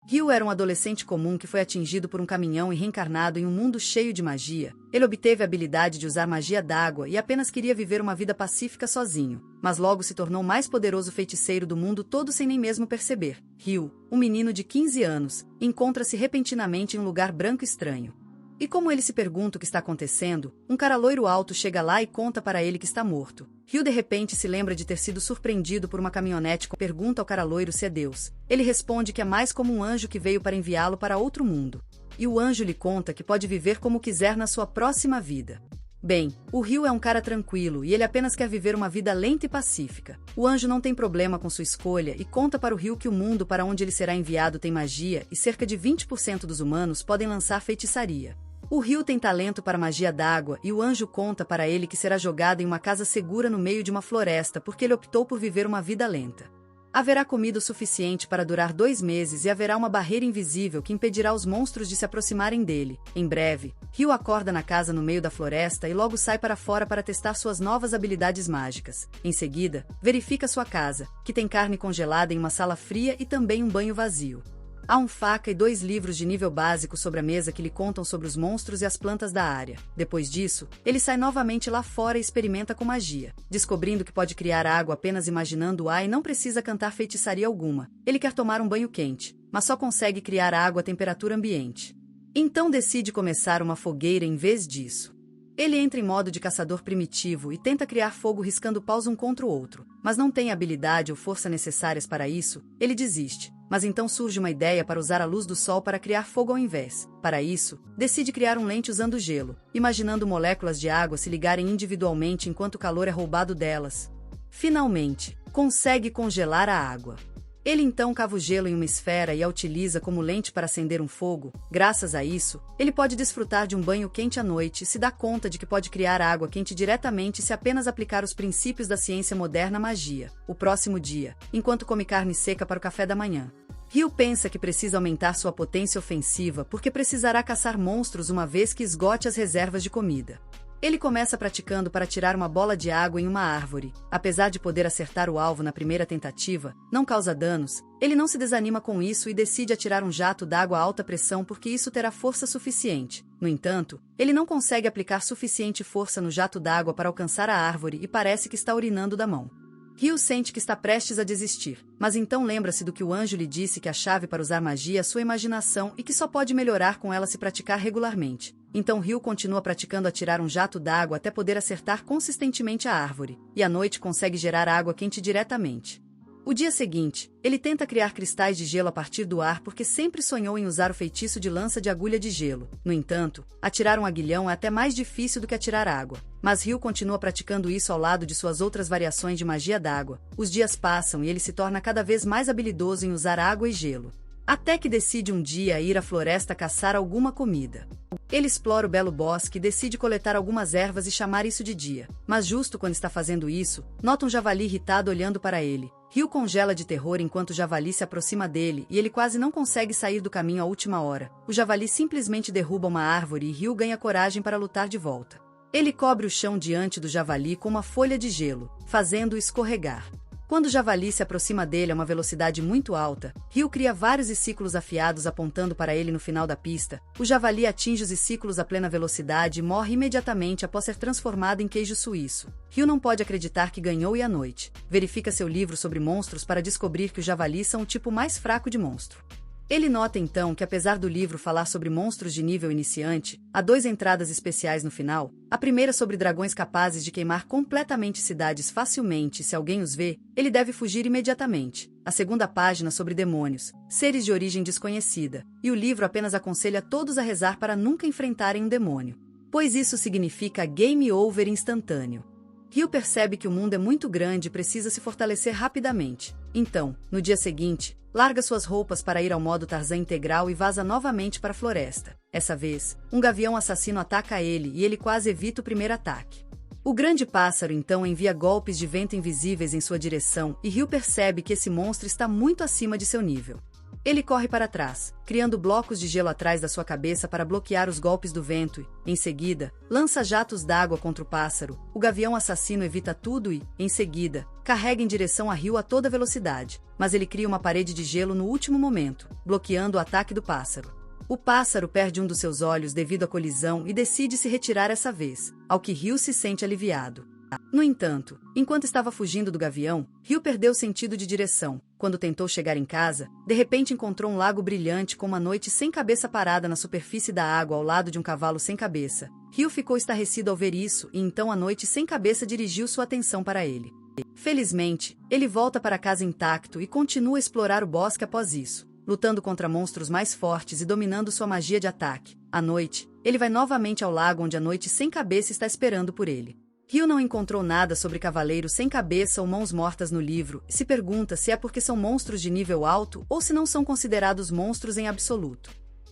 Ryu era um adolescente comum que foi atingido por um caminhão e reencarnado em um mundo cheio de magia. Ele obteve a habilidade de usar magia d'água e apenas queria viver uma vida pacífica sozinho, mas logo se tornou o mais poderoso feiticeiro do mundo todo sem nem mesmo perceber. Ryu, um menino de 15 anos, encontra-se repentinamente em um lugar branco estranho. E como ele se pergunta o que está acontecendo, um cara loiro alto chega lá e conta para ele que está morto. Ryu de repente se lembra de ter sido surpreendido por uma caminhonete com pergunta ao cara loiro se é Deus. Ele responde que é mais como um anjo que veio para enviá-lo para outro mundo. E o anjo lhe conta que pode viver como quiser na sua próxima vida. Bem, o Ryu é um cara tranquilo e ele apenas quer viver uma vida lenta e pacífica. O anjo não tem problema com sua escolha e conta para o Ryu que o mundo para onde ele será enviado tem magia e cerca de 20% dos humanos podem lançar feitiçaria. O Ryu tem talento para magia d'água e o anjo conta para ele que será jogado em uma casa segura no meio de uma floresta porque ele optou por viver uma vida lenta. Haverá comida o suficiente para durar 2 meses e haverá uma barreira invisível que impedirá os monstros de se aproximarem dele. Em breve, Ryu acorda na casa no meio da floresta e logo sai para fora para testar suas novas habilidades mágicas. Em seguida, verifica sua casa, que tem carne congelada em uma sala fria e também um banho vazio. Há uma faca e 2 livros de nível básico sobre a mesa que lhe contam sobre os monstros e as plantas da área. Depois disso, ele sai novamente lá fora e experimenta com magia, descobrindo que pode criar água apenas imaginando-a e não precisa cantar feitiçaria alguma. Ele quer tomar um banho quente, mas só consegue criar água a temperatura ambiente. Então decide começar uma fogueira em vez disso. Ele entra em modo de caçador primitivo e tenta criar fogo riscando paus um contra o outro, mas não tem a habilidade ou força necessárias para isso. Ele desiste. Mas então surge uma ideia para usar a luz do sol para criar fogo ao invés. Para isso, decide criar um lente usando gelo, imaginando moléculas de água se ligarem individualmente enquanto o calor é roubado delas. Finalmente, consegue congelar a água. Ele então cava o gelo em uma esfera e a utiliza como lente para acender um fogo. Graças a isso, ele pode desfrutar de um banho quente à noite e se dá conta de que pode criar água quente diretamente se apenas aplicar os princípios da ciência moderna à magia. O próximo dia, enquanto come carne seca para o café da manhã, Ryu pensa que precisa aumentar sua potência ofensiva porque precisará caçar monstros uma vez que esgote as reservas de comida. Ele começa praticando para tirar uma bola de água em uma árvore. Apesar de poder acertar o alvo na primeira tentativa, não causa danos, ele não se desanima com isso e decide atirar um jato d'água a alta pressão porque isso terá força suficiente. No entanto, ele não consegue aplicar suficiente força no jato d'água para alcançar a árvore e parece que está urinando da mão. Ryu sente que está prestes a desistir, mas então lembra-se do que o anjo lhe disse que a chave para usar magia é sua imaginação e que só pode melhorar com ela se praticar regularmente. Então Ryu continua praticando atirar um jato d'água até poder acertar consistentemente a árvore, e à noite consegue gerar água quente diretamente. O dia seguinte, ele tenta criar cristais de gelo a partir do ar porque sempre sonhou em usar o feitiço de lança de agulha de gelo. No entanto, atirar um aguilhão é até mais difícil do que atirar água. Mas Ryu continua praticando isso ao lado de suas outras variações de magia d'água. Os dias passam e ele se torna cada vez mais habilidoso em usar água e gelo. Até que decide um dia ir à floresta caçar alguma comida. Ele explora o belo bosque e decide coletar algumas ervas e chamar isso de dia. Mas justo quando está fazendo isso, nota um javali irritado olhando para ele. Ryu congela de terror enquanto o javali se aproxima dele e ele quase não consegue sair do caminho à última hora. O javali simplesmente derruba uma árvore e Ryu ganha coragem para lutar de volta. Ele cobre o chão diante do javali com uma folha de gelo, fazendo-o escorregar. Quando o javali se aproxima dele a uma velocidade muito alta, Ryu cria vários ciclos afiados apontando para ele no final da pista. O javali atinge os ciclos a plena velocidade e morre imediatamente após ser transformado em queijo suíço. Ryu não pode acreditar que ganhou e à noite. Verifica seu livro sobre monstros para descobrir que os javalis são o tipo mais fraco de monstro. Ele nota então que apesar do livro falar sobre monstros de nível iniciante, há 2 entradas especiais no final. A primeira sobre dragões capazes de queimar completamente cidades facilmente e se alguém os vê, ele deve fugir imediatamente. A segunda página sobre demônios, seres de origem desconhecida, e o livro apenas aconselha todos a rezar para nunca enfrentarem um demônio, pois isso significa game over instantâneo. Ryu percebe que o mundo é muito grande e precisa se fortalecer rapidamente. Então, no dia seguinte, larga suas roupas para ir ao modo Tarzan integral e vaza novamente para a floresta. Essa vez, um gavião assassino ataca ele e ele quase evita o primeiro ataque. O grande pássaro então envia golpes de vento invisíveis em sua direção e Ryu percebe que esse monstro está muito acima de seu nível. Ele corre para trás, criando blocos de gelo atrás da sua cabeça para bloquear os golpes do vento e, em seguida, lança jatos d'água contra o pássaro. O gavião assassino evita tudo e, em seguida, carrega em direção a Ryu a toda velocidade, mas ele cria uma parede de gelo no último momento, bloqueando o ataque do pássaro. O pássaro perde um dos seus olhos devido à colisão e decide se retirar essa vez, ao que Ryu se sente aliviado. No entanto, enquanto estava fugindo do gavião, Ryu perdeu o sentido de direção. Quando tentou chegar em casa, de repente encontrou um lago brilhante com uma noite sem cabeça parada na superfície da água ao lado de um cavalo sem cabeça. Ryu ficou estarrecido ao ver isso e então a noite sem cabeça dirigiu sua atenção para ele. Felizmente, ele volta para casa intacto e continua a explorar o bosque após isso, lutando contra monstros mais fortes e dominando sua magia de ataque. À noite, ele vai novamente ao lago onde a noite sem cabeça está esperando por ele. Ryu não encontrou nada sobre cavaleiros sem cabeça ou mãos mortas no livro e se pergunta se é porque são monstros de nível alto ou se não são considerados monstros em absoluto.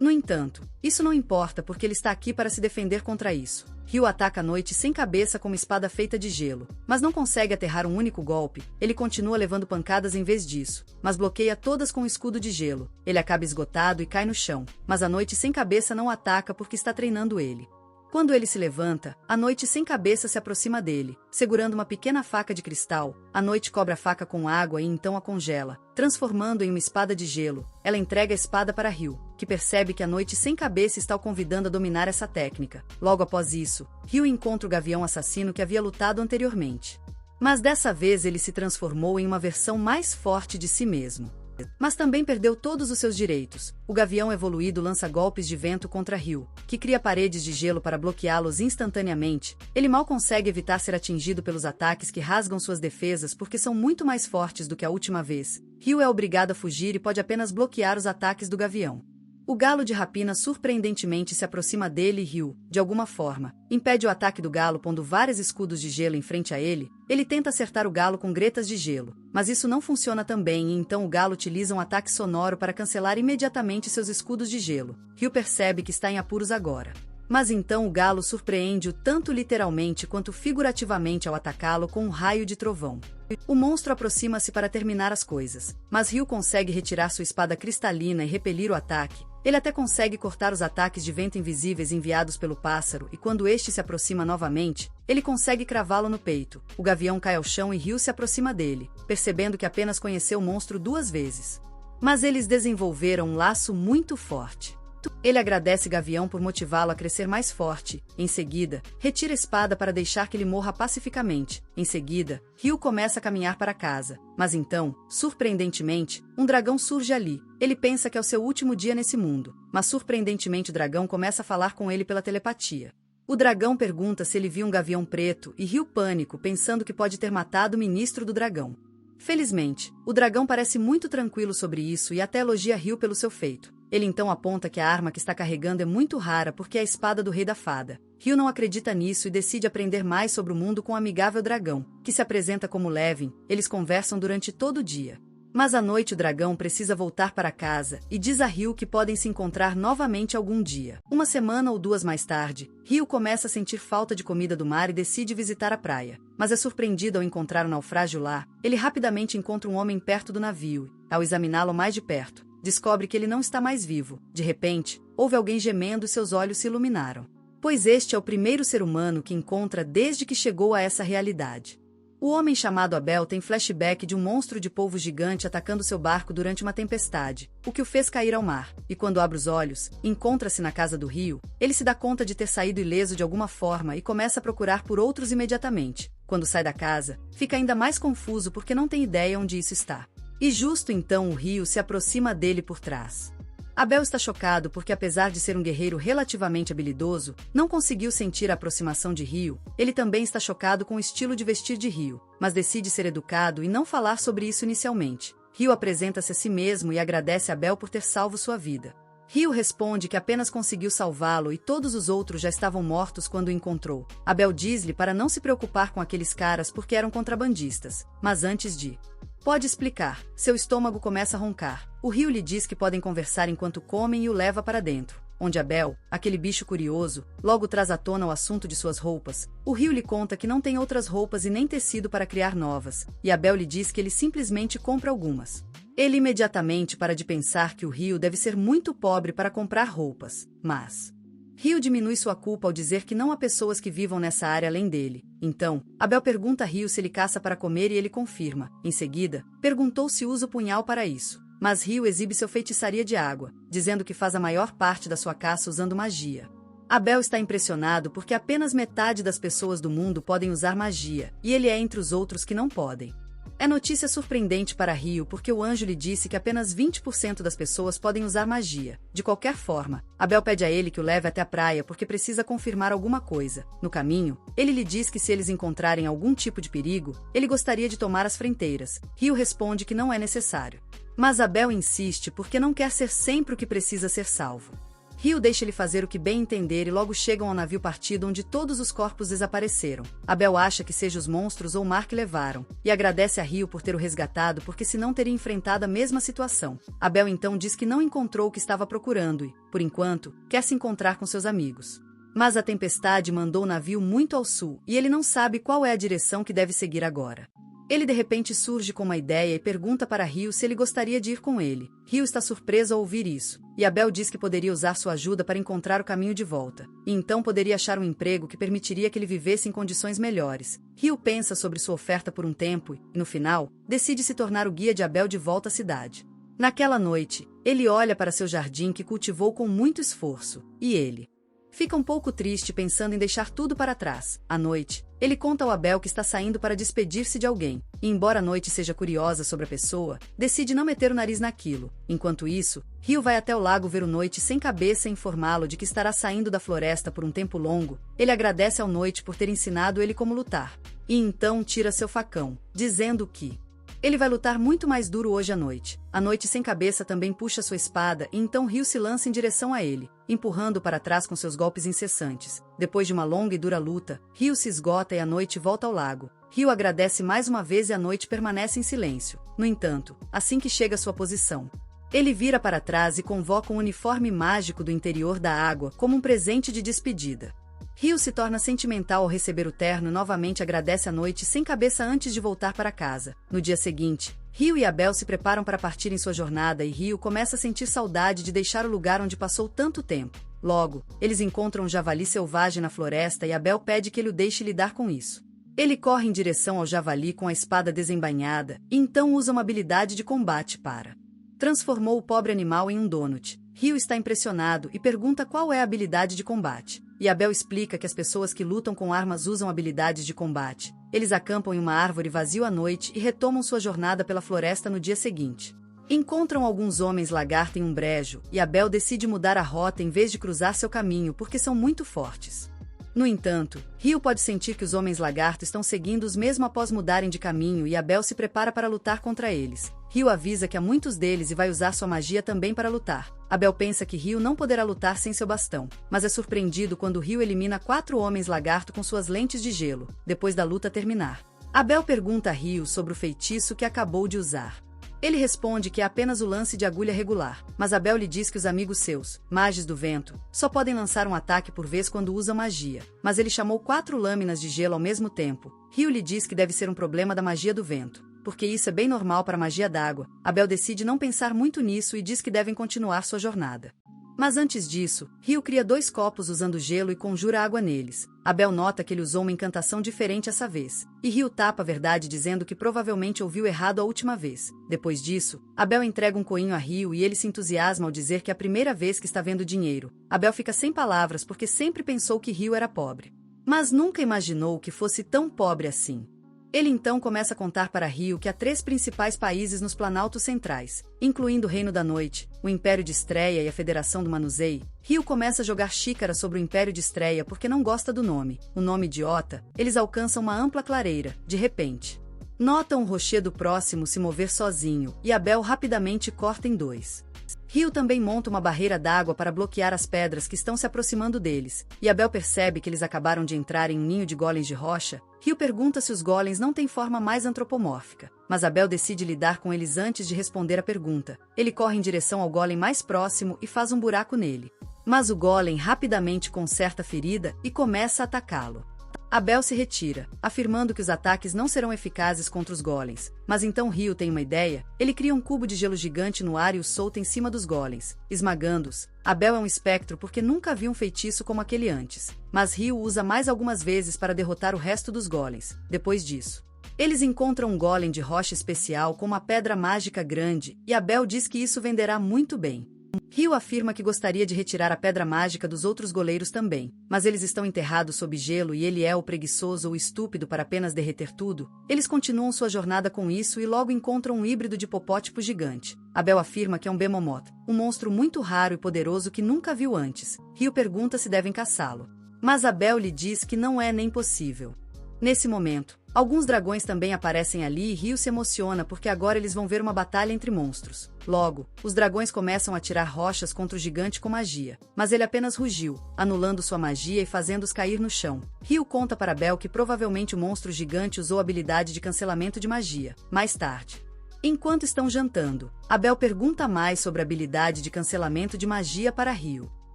No entanto, isso não importa porque ele está aqui para se defender contra isso. Ryu ataca a noite sem cabeça com uma espada feita de gelo, mas não consegue aterrar um único golpe. Ele continua levando pancadas em vez disso, mas bloqueia todas com um escudo de gelo. Ele acaba esgotado e cai no chão, mas a noite sem cabeça não o ataca porque está treinando ele. Quando ele se levanta, a noite sem cabeça se aproxima dele, segurando uma pequena faca de cristal. A noite cobre a faca com água e então a congela, transformando em uma espada de gelo. Ela entrega a espada para Ryu, que percebe que a noite sem cabeça está o convidando a dominar essa técnica. Logo após isso, Ryu encontra o gavião assassino que havia lutado anteriormente. Mas dessa vez ele se transformou em uma versão mais forte de si mesmo. Mas também perdeu todos os seus direitos. O gavião evoluído lança golpes de vento contra Ryu, que cria paredes de gelo para bloqueá-los instantaneamente. Ele mal consegue evitar ser atingido pelos ataques que rasgam suas defesas porque são muito mais fortes do que a última vez. Ryu é obrigado a fugir e pode apenas bloquear os ataques do gavião. O galo de rapina surpreendentemente se aproxima dele e Ryu, de alguma forma, impede o ataque do galo pondo vários escudos de gelo em frente a ele. Ele tenta acertar o galo com gretas de gelo, mas isso não funciona também e então o galo utiliza um ataque sonoro para cancelar imediatamente seus escudos de gelo. Ryu percebe que está em apuros agora. Mas então o galo surpreende-o tanto literalmente quanto figurativamente ao atacá-lo com um raio de trovão. O monstro aproxima-se para terminar as coisas, mas Ryu consegue retirar sua espada cristalina e repelir o ataque. Ele até consegue cortar os ataques de vento invisíveis enviados pelo pássaro e quando este se aproxima novamente, ele consegue cravá-lo no peito. O gavião cai ao chão e Ryu se aproxima dele, percebendo que apenas conheceu o monstro 2 vezes. Mas eles desenvolveram um laço muito forte. Ele agradece Gavião por motivá-lo a crescer mais forte. Em seguida, retira a espada para deixar que ele morra pacificamente. Em seguida, Ryu começa a caminhar para casa. Mas então, surpreendentemente, um dragão surge ali. Ele pensa que é o seu último dia nesse mundo. Mas surpreendentemente o dragão começa a falar com ele pela telepatia. O dragão pergunta se ele viu um gavião preto e Ryu pânico, pensando que pode ter matado o ministro do dragão. Felizmente, o dragão parece muito tranquilo sobre isso e até elogia Ryu pelo seu feito. Ele então aponta que a arma que está carregando é muito rara porque é a espada do Rei da Fada. Ryu não acredita nisso e decide aprender mais sobre o mundo com o amigável dragão, que se apresenta como Levin. Eles conversam durante todo o dia. Mas à noite o dragão precisa voltar para casa e diz a Ryu que podem se encontrar novamente algum dia. Uma semana ou 2 mais tarde, Ryu começa a sentir falta de comida do mar e decide visitar a praia. Mas é surpreendido ao encontrar o naufrágio lá. Ele rapidamente encontra um homem perto do navio. Ao examiná-lo mais de perto, descobre que ele não está mais vivo. De repente, houve alguém gemendo e seus olhos se iluminaram. Pois este é o primeiro ser humano que encontra desde que chegou a essa realidade. O homem chamado Abel tem flashback de um monstro de polvo gigante atacando seu barco durante uma tempestade, o que o fez cair ao mar, e quando abre os olhos, encontra-se na casa do Ryu. Ele se dá conta de ter saído ileso de alguma forma e começa a procurar por outros imediatamente. Quando sai da casa, fica ainda mais confuso porque não tem ideia onde isso está. E justo então o Ryu se aproxima dele por trás. Abel está chocado porque apesar de ser um guerreiro relativamente habilidoso, não conseguiu sentir a aproximação de Ryu. Ele também está chocado com o estilo de vestir de Ryu, mas decide ser educado e não falar sobre isso inicialmente. Ryu apresenta-se a si mesmo e agradece a Abel por ter salvo sua vida. Ryu responde que apenas conseguiu salvá-lo e todos os outros já estavam mortos quando o encontrou. Abel diz-lhe para não se preocupar com aqueles caras porque eram contrabandistas, mas antes de... Pode explicar. Seu estômago começa a roncar. O Ryu lhe diz que podem conversar enquanto comem e o leva para dentro. onde Abel, aquele bicho curioso, logo traz à tona o assunto de suas roupas. O Rio lhe conta que não tem outras roupas e nem tecido para criar novas, e Abel lhe diz que ele simplesmente compra algumas. Ele imediatamente para de pensar que o Rio deve ser muito pobre para comprar roupas, mas Rio diminui sua culpa ao dizer que não há pessoas que vivam nessa área além dele. Então, Abel pergunta a Rio se ele caça para comer e ele confirma. Em seguida, perguntou se usa o punhal para isso. Mas Rio exibe sua feitiçaria de água, dizendo que faz a maior parte da sua caça usando magia. Abel está impressionado porque apenas metade das pessoas do mundo podem usar magia, e ele é entre os outros que não podem. É notícia surpreendente para Rio porque o anjo lhe disse que apenas 20% das pessoas podem usar magia. De qualquer forma, Abel pede a ele que o leve até a praia porque precisa confirmar alguma coisa. No caminho, ele lhe diz que se eles encontrarem algum tipo de perigo, ele gostaria de tomar as frenteiras. Rio responde que não é necessário. Mas Abel insiste porque não quer ser sempre o que precisa ser salvo. Rio deixa ele fazer o que bem entender e logo chegam ao navio partido onde todos os corpos desapareceram. Abel acha que seja os monstros ou o mar que levaram, e agradece a Rio por ter o resgatado porque senão teria enfrentado a mesma situação. Abel então diz que não encontrou o que estava procurando e, por enquanto, quer se encontrar com seus amigos. Mas a tempestade mandou o navio muito ao sul e ele não sabe qual é a direção que deve seguir agora. Ele de repente surge com uma ideia e pergunta para Rio se ele gostaria de ir com ele. Rio está surpreso ao ouvir isso, e Abel diz que poderia usar sua ajuda para encontrar o caminho de volta, e então poderia achar um emprego que permitiria que ele vivesse em condições melhores. Rio pensa sobre sua oferta por um tempo e, no final, decide se tornar o guia de Abel de volta à cidade. Naquela noite, ele olha para seu jardim que cultivou com muito esforço, e ele fica um pouco triste pensando em deixar tudo para trás. À noite, ele conta ao Abel que está saindo para despedir-se de alguém, e embora a noite seja curiosa sobre a pessoa, decide não meter o nariz naquilo. Enquanto isso, Rio vai até o lago ver o Noite sem cabeça e informá-lo de que estará saindo da floresta por um tempo longo. Ele agradece ao Noite por ter ensinado ele como lutar, e então tira seu facão, dizendo que ele vai lutar muito mais duro hoje à noite. A Noite sem cabeça também puxa sua espada e então Rio se lança em direção a ele, empurrando para trás com seus golpes incessantes. Depois de uma longa e dura luta, Rio se esgota e a Noite volta ao lago. Rio agradece mais uma vez e a Noite permanece em silêncio. No entanto, assim que chega à sua posição, ele vira para trás e convoca um uniforme mágico do interior da água como um presente de despedida. Rio se torna sentimental ao receber o terno e novamente agradece a Noite sem cabeça antes de voltar para casa. No dia seguinte, Rio e Abel se preparam para partir em sua jornada e Rio começa a sentir saudade de deixar o lugar onde passou tanto tempo. Logo, eles encontram um javali selvagem na floresta e Abel pede que ele o deixe lidar com isso. Ele corre em direção ao javali com a espada desembainhada e então usa uma habilidade de combate para transformou o pobre animal em um donut. Rio está impressionado e pergunta qual é a habilidade de combate. E Abel explica que as pessoas que lutam com armas usam habilidades de combate. Eles acampam em uma árvore vazia à noite e retomam sua jornada pela floresta no dia seguinte. Encontram alguns homens lagarto em um brejo, e Abel decide mudar a rota em vez de cruzar seu caminho porque são muito fortes. No entanto, Rio pode sentir que os homens lagarto estão seguindo-os mesmo após mudarem de caminho e Abel se prepara para lutar contra eles. Rio avisa que há muitos deles e vai usar sua magia também para lutar. Abel pensa que Rio não poderá lutar sem seu bastão, mas é surpreendido quando Rio elimina 4 homens lagarto com suas lentes de gelo, depois da luta terminar. Abel pergunta a Rio sobre o feitiço que acabou de usar. Ele responde que é apenas o lance de agulha regular, mas Abel lhe diz que os amigos seus, Mages do Vento, só podem lançar um ataque por vez quando usam magia, mas ele chamou 4 lâminas de gelo ao mesmo tempo. Rio lhe diz que deve ser um problema da magia do vento, porque isso é bem normal para a magia d'água. Abel decide não pensar muito nisso e diz que devem continuar sua jornada. Mas antes disso, Rio cria 2 copos usando gelo e conjura água neles. Abel nota que ele usou uma encantação diferente essa vez, e Rio tapa a verdade dizendo que provavelmente ouviu errado a última vez. Depois disso, Abel entrega um coinho a Rio e ele se entusiasma ao dizer que é a primeira vez que está vendo dinheiro. Abel fica sem palavras porque sempre pensou que Rio era pobre, mas nunca imaginou que fosse tão pobre assim. Ele então começa a contar para Rio que há 3 principais países nos Planaltos Centrais, incluindo o Reino da Noite, o Império de Estreia e a Federação do Manuzei. Rio começa a jogar xícara sobre o Império de Estreia porque não gosta do nome. O nome idiota. Eles alcançam uma ampla clareira, de repente. Notam o rochedo próximo se mover sozinho, e Abel rapidamente corta em 2. Rio também monta uma barreira d'água para bloquear as pedras que estão se aproximando deles, e Abel percebe que eles acabaram de entrar em um ninho de golems de rocha. Rio pergunta se os golems não têm forma mais antropomórfica, mas Abel decide lidar com eles antes de responder a pergunta. Ele corre em direção ao golem mais próximo e faz um buraco nele. Mas o Golem rapidamente conserta a ferida e começa a atacá-lo. Abel se retira, afirmando que os ataques não serão eficazes contra os golems. Mas então Ryu tem uma ideia, ele cria um cubo de gelo gigante no ar e o solta em cima dos golems, esmagando-os. Abel é um espectro porque nunca viu um feitiço como aquele antes. Mas Ryu usa mais algumas vezes para derrotar o resto dos golems. Depois disso, eles encontram um golem de rocha especial com uma pedra mágica grande, e Abel diz que isso venderá muito bem. Ryu afirma que gostaria de retirar a pedra mágica dos outros goleiros também, mas eles estão enterrados sob gelo e ele é o preguiçoso ou estúpido para apenas derreter tudo. Eles continuam sua jornada com isso e logo encontram um híbrido de hipopótamo gigante. Abel afirma que é um Behemoth, um monstro muito raro e poderoso que nunca viu antes. Ryu pergunta se devem caçá-lo, mas Abel lhe diz que não é nem possível. Nesse momento, alguns dragões também aparecem ali e Ryu se emociona porque agora eles vão ver uma batalha entre monstros. Logo, os dragões começam a tirar rochas contra o gigante com magia, mas ele apenas rugiu, anulando sua magia e fazendo-os cair no chão. Ryu conta para Abel que provavelmente o monstro gigante usou a habilidade de cancelamento de magia. Mais tarde, enquanto estão jantando, Abel pergunta mais sobre a habilidade de cancelamento de magia para Ryu.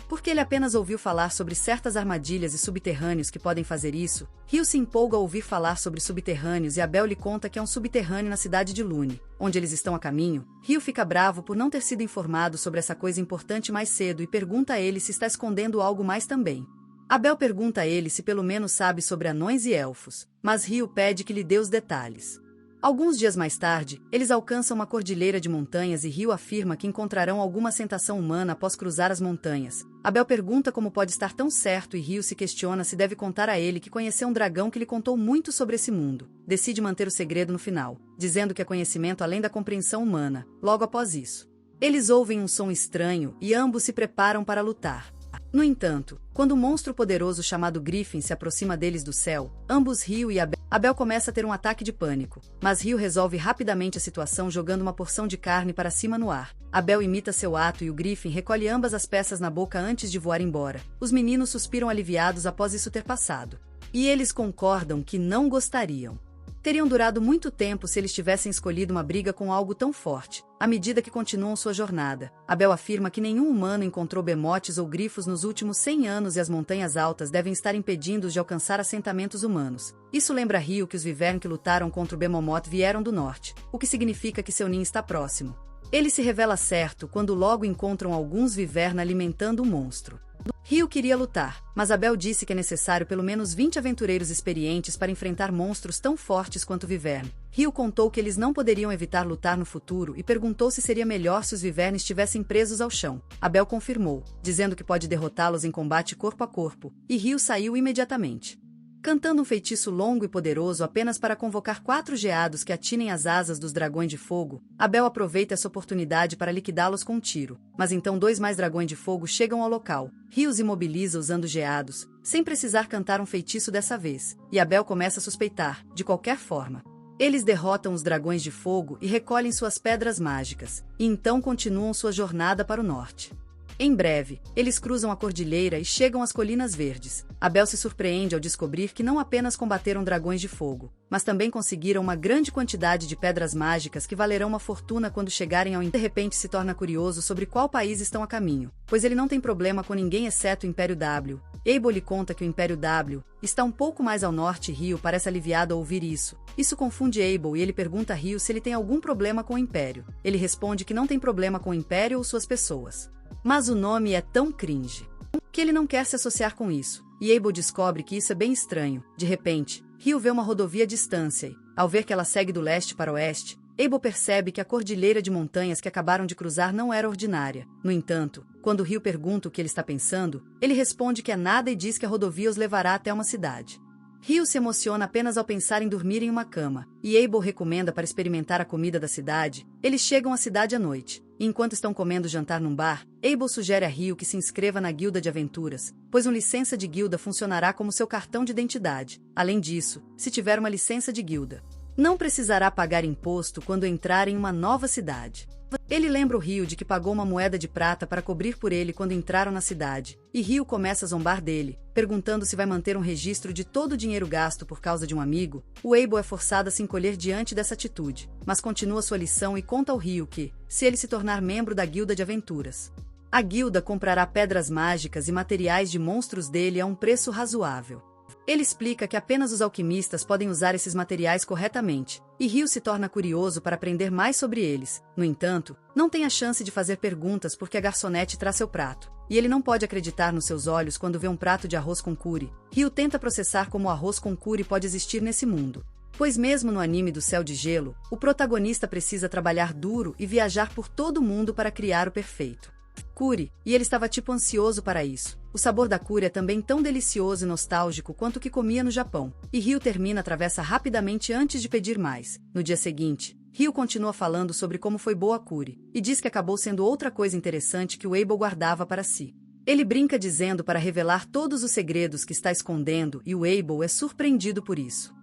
Porque ele apenas ouviu falar sobre certas armadilhas e subterrâneos que podem fazer isso, Ryu se empolga ao ouvir falar sobre subterrâneos e Abel lhe conta que é um subterrâneo na cidade de Lune, onde eles estão a caminho. Ryu fica bravo por não ter sido informado sobre essa coisa importante mais cedo e pergunta a ele se está escondendo algo mais também. Abel pergunta a ele se pelo menos sabe sobre anões e elfos, mas Ryu pede que lhe dê os detalhes. Alguns dias mais tarde, eles alcançam uma cordilheira de montanhas e Ryu afirma que encontrarão alguma assentação humana após cruzar as montanhas. Abel pergunta como pode estar tão certo e Ryu se questiona se deve contar a ele que conheceu um dragão que lhe contou muito sobre esse mundo. Decide manter o segredo no final, dizendo que é conhecimento além da compreensão humana. Logo após isso, eles ouvem um som estranho e ambos se preparam para lutar. No entanto, quando um monstro poderoso chamado Griffin se aproxima deles do céu, ambos Ryu e Abel começa a ter um ataque de pânico, mas Ryu resolve rapidamente a situação jogando uma porção de carne para cima no ar. Abel imita seu ato e o Griffin recolhe ambas as peças na boca antes de voar embora. Os meninos suspiram aliviados após isso ter passado. E eles concordam que não gostariam. Teriam durado muito tempo se eles tivessem escolhido uma briga com algo tão forte. À medida que continuam sua jornada, Abel afirma que nenhum humano encontrou bemotes ou grifos nos últimos 100 anos e as montanhas altas devem estar impedindo-os de alcançar assentamentos humanos. Isso lembra Ryu que os Wyvern que lutaram contra o Behemoth vieram do norte, o que significa que seu ninho está próximo. Ele se revela certo quando logo encontram alguns Wyvern alimentando o monstro. Ryu queria lutar, mas Abel disse que é necessário pelo menos 20 aventureiros experientes para enfrentar monstros tão fortes quanto o Wyvern. Ryu contou que eles não poderiam evitar lutar no futuro e perguntou se seria melhor se os Wyvern estivessem presos ao chão. Abel confirmou, dizendo que pode derrotá-los em combate corpo a corpo, e Ryu saiu imediatamente, cantando um feitiço longo e poderoso apenas para convocar 4 geados que atinem as asas dos dragões de fogo. Abel aproveita essa oportunidade para liquidá-los com um tiro, mas então 2 mais dragões de fogo chegam ao local. Ryu os imobiliza usando geados, sem precisar cantar um feitiço dessa vez, e Abel começa a suspeitar, de qualquer forma. Eles derrotam os dragões de fogo e recolhem suas pedras mágicas, e então continuam sua jornada para o norte. Em breve, eles cruzam a cordilheira e chegam às Colinas Verdes. Abel se surpreende ao descobrir que não apenas combateram dragões de fogo, mas também conseguiram uma grande quantidade de pedras mágicas que valerão uma fortuna quando chegarem ao... De repente se torna curioso sobre qual país estão a caminho, pois ele não tem problema com ninguém exceto o Império W. Abel lhe conta que o Império W está um pouco mais ao norte e Ryu parece aliviado ao ouvir isso. Isso confunde Abel e ele pergunta a Ryu se ele tem algum problema com o Império. Ele responde que não tem problema com o Império ou suas pessoas. Mas o nome é tão cringe que ele não quer se associar com isso, e Abel descobre que isso é bem estranho. De repente, Ryu vê uma rodovia à distância e, ao ver que ela segue do leste para o oeste, Abel percebe que a cordilheira de montanhas que acabaram de cruzar não era ordinária. No entanto, quando Ryu pergunta o que ele está pensando, ele responde que é nada e diz que a rodovia os levará até uma cidade. Ryu se emociona apenas ao pensar em dormir em uma cama, e Abel recomenda para experimentar a comida da cidade. Eles chegam à cidade à noite, e enquanto estão comendo jantar num bar, Abel sugere a Ryu que se inscreva na guilda de aventuras, pois uma licença de guilda funcionará como seu cartão de identidade. Além disso, se tiver uma licença de guilda, não precisará pagar imposto quando entrar em uma nova cidade. Ele lembra o Ryu de que pagou uma moeda de prata para cobrir por ele quando entraram na cidade, e Ryu começa a zombar dele, perguntando se vai manter um registro de todo o dinheiro gasto por causa de um amigo. O Abel é forçado a se encolher diante dessa atitude, mas continua sua lição e conta ao Ryu que, se ele se tornar membro da guilda de aventuras, A guilda comprará pedras mágicas e materiais de monstros dele a um preço razoável. Ele explica que apenas os alquimistas podem usar esses materiais corretamente, e Ryu se torna curioso para aprender mais sobre eles. No entanto, não tem a chance de fazer perguntas porque a garçonete traz seu prato, e ele não pode acreditar nos seus olhos quando vê um prato de arroz com curry. Ryu tenta processar como o arroz com curry pode existir nesse mundo. Pois mesmo no anime do Céu de Gelo, o protagonista precisa trabalhar duro e viajar por todo o mundo para criar o perfeito curry, e ele estava tipo ansioso para isso. O sabor da curry é também tão delicioso e nostálgico quanto o que comia no Japão, e Ryu termina a travessa rapidamente antes de pedir mais. No dia seguinte, Ryu continua falando sobre como foi boa a curry, e diz que acabou sendo outra coisa interessante que o Abel guardava para si. Ele brinca dizendo para revelar todos os segredos que está escondendo e o Abel é surpreendido por isso.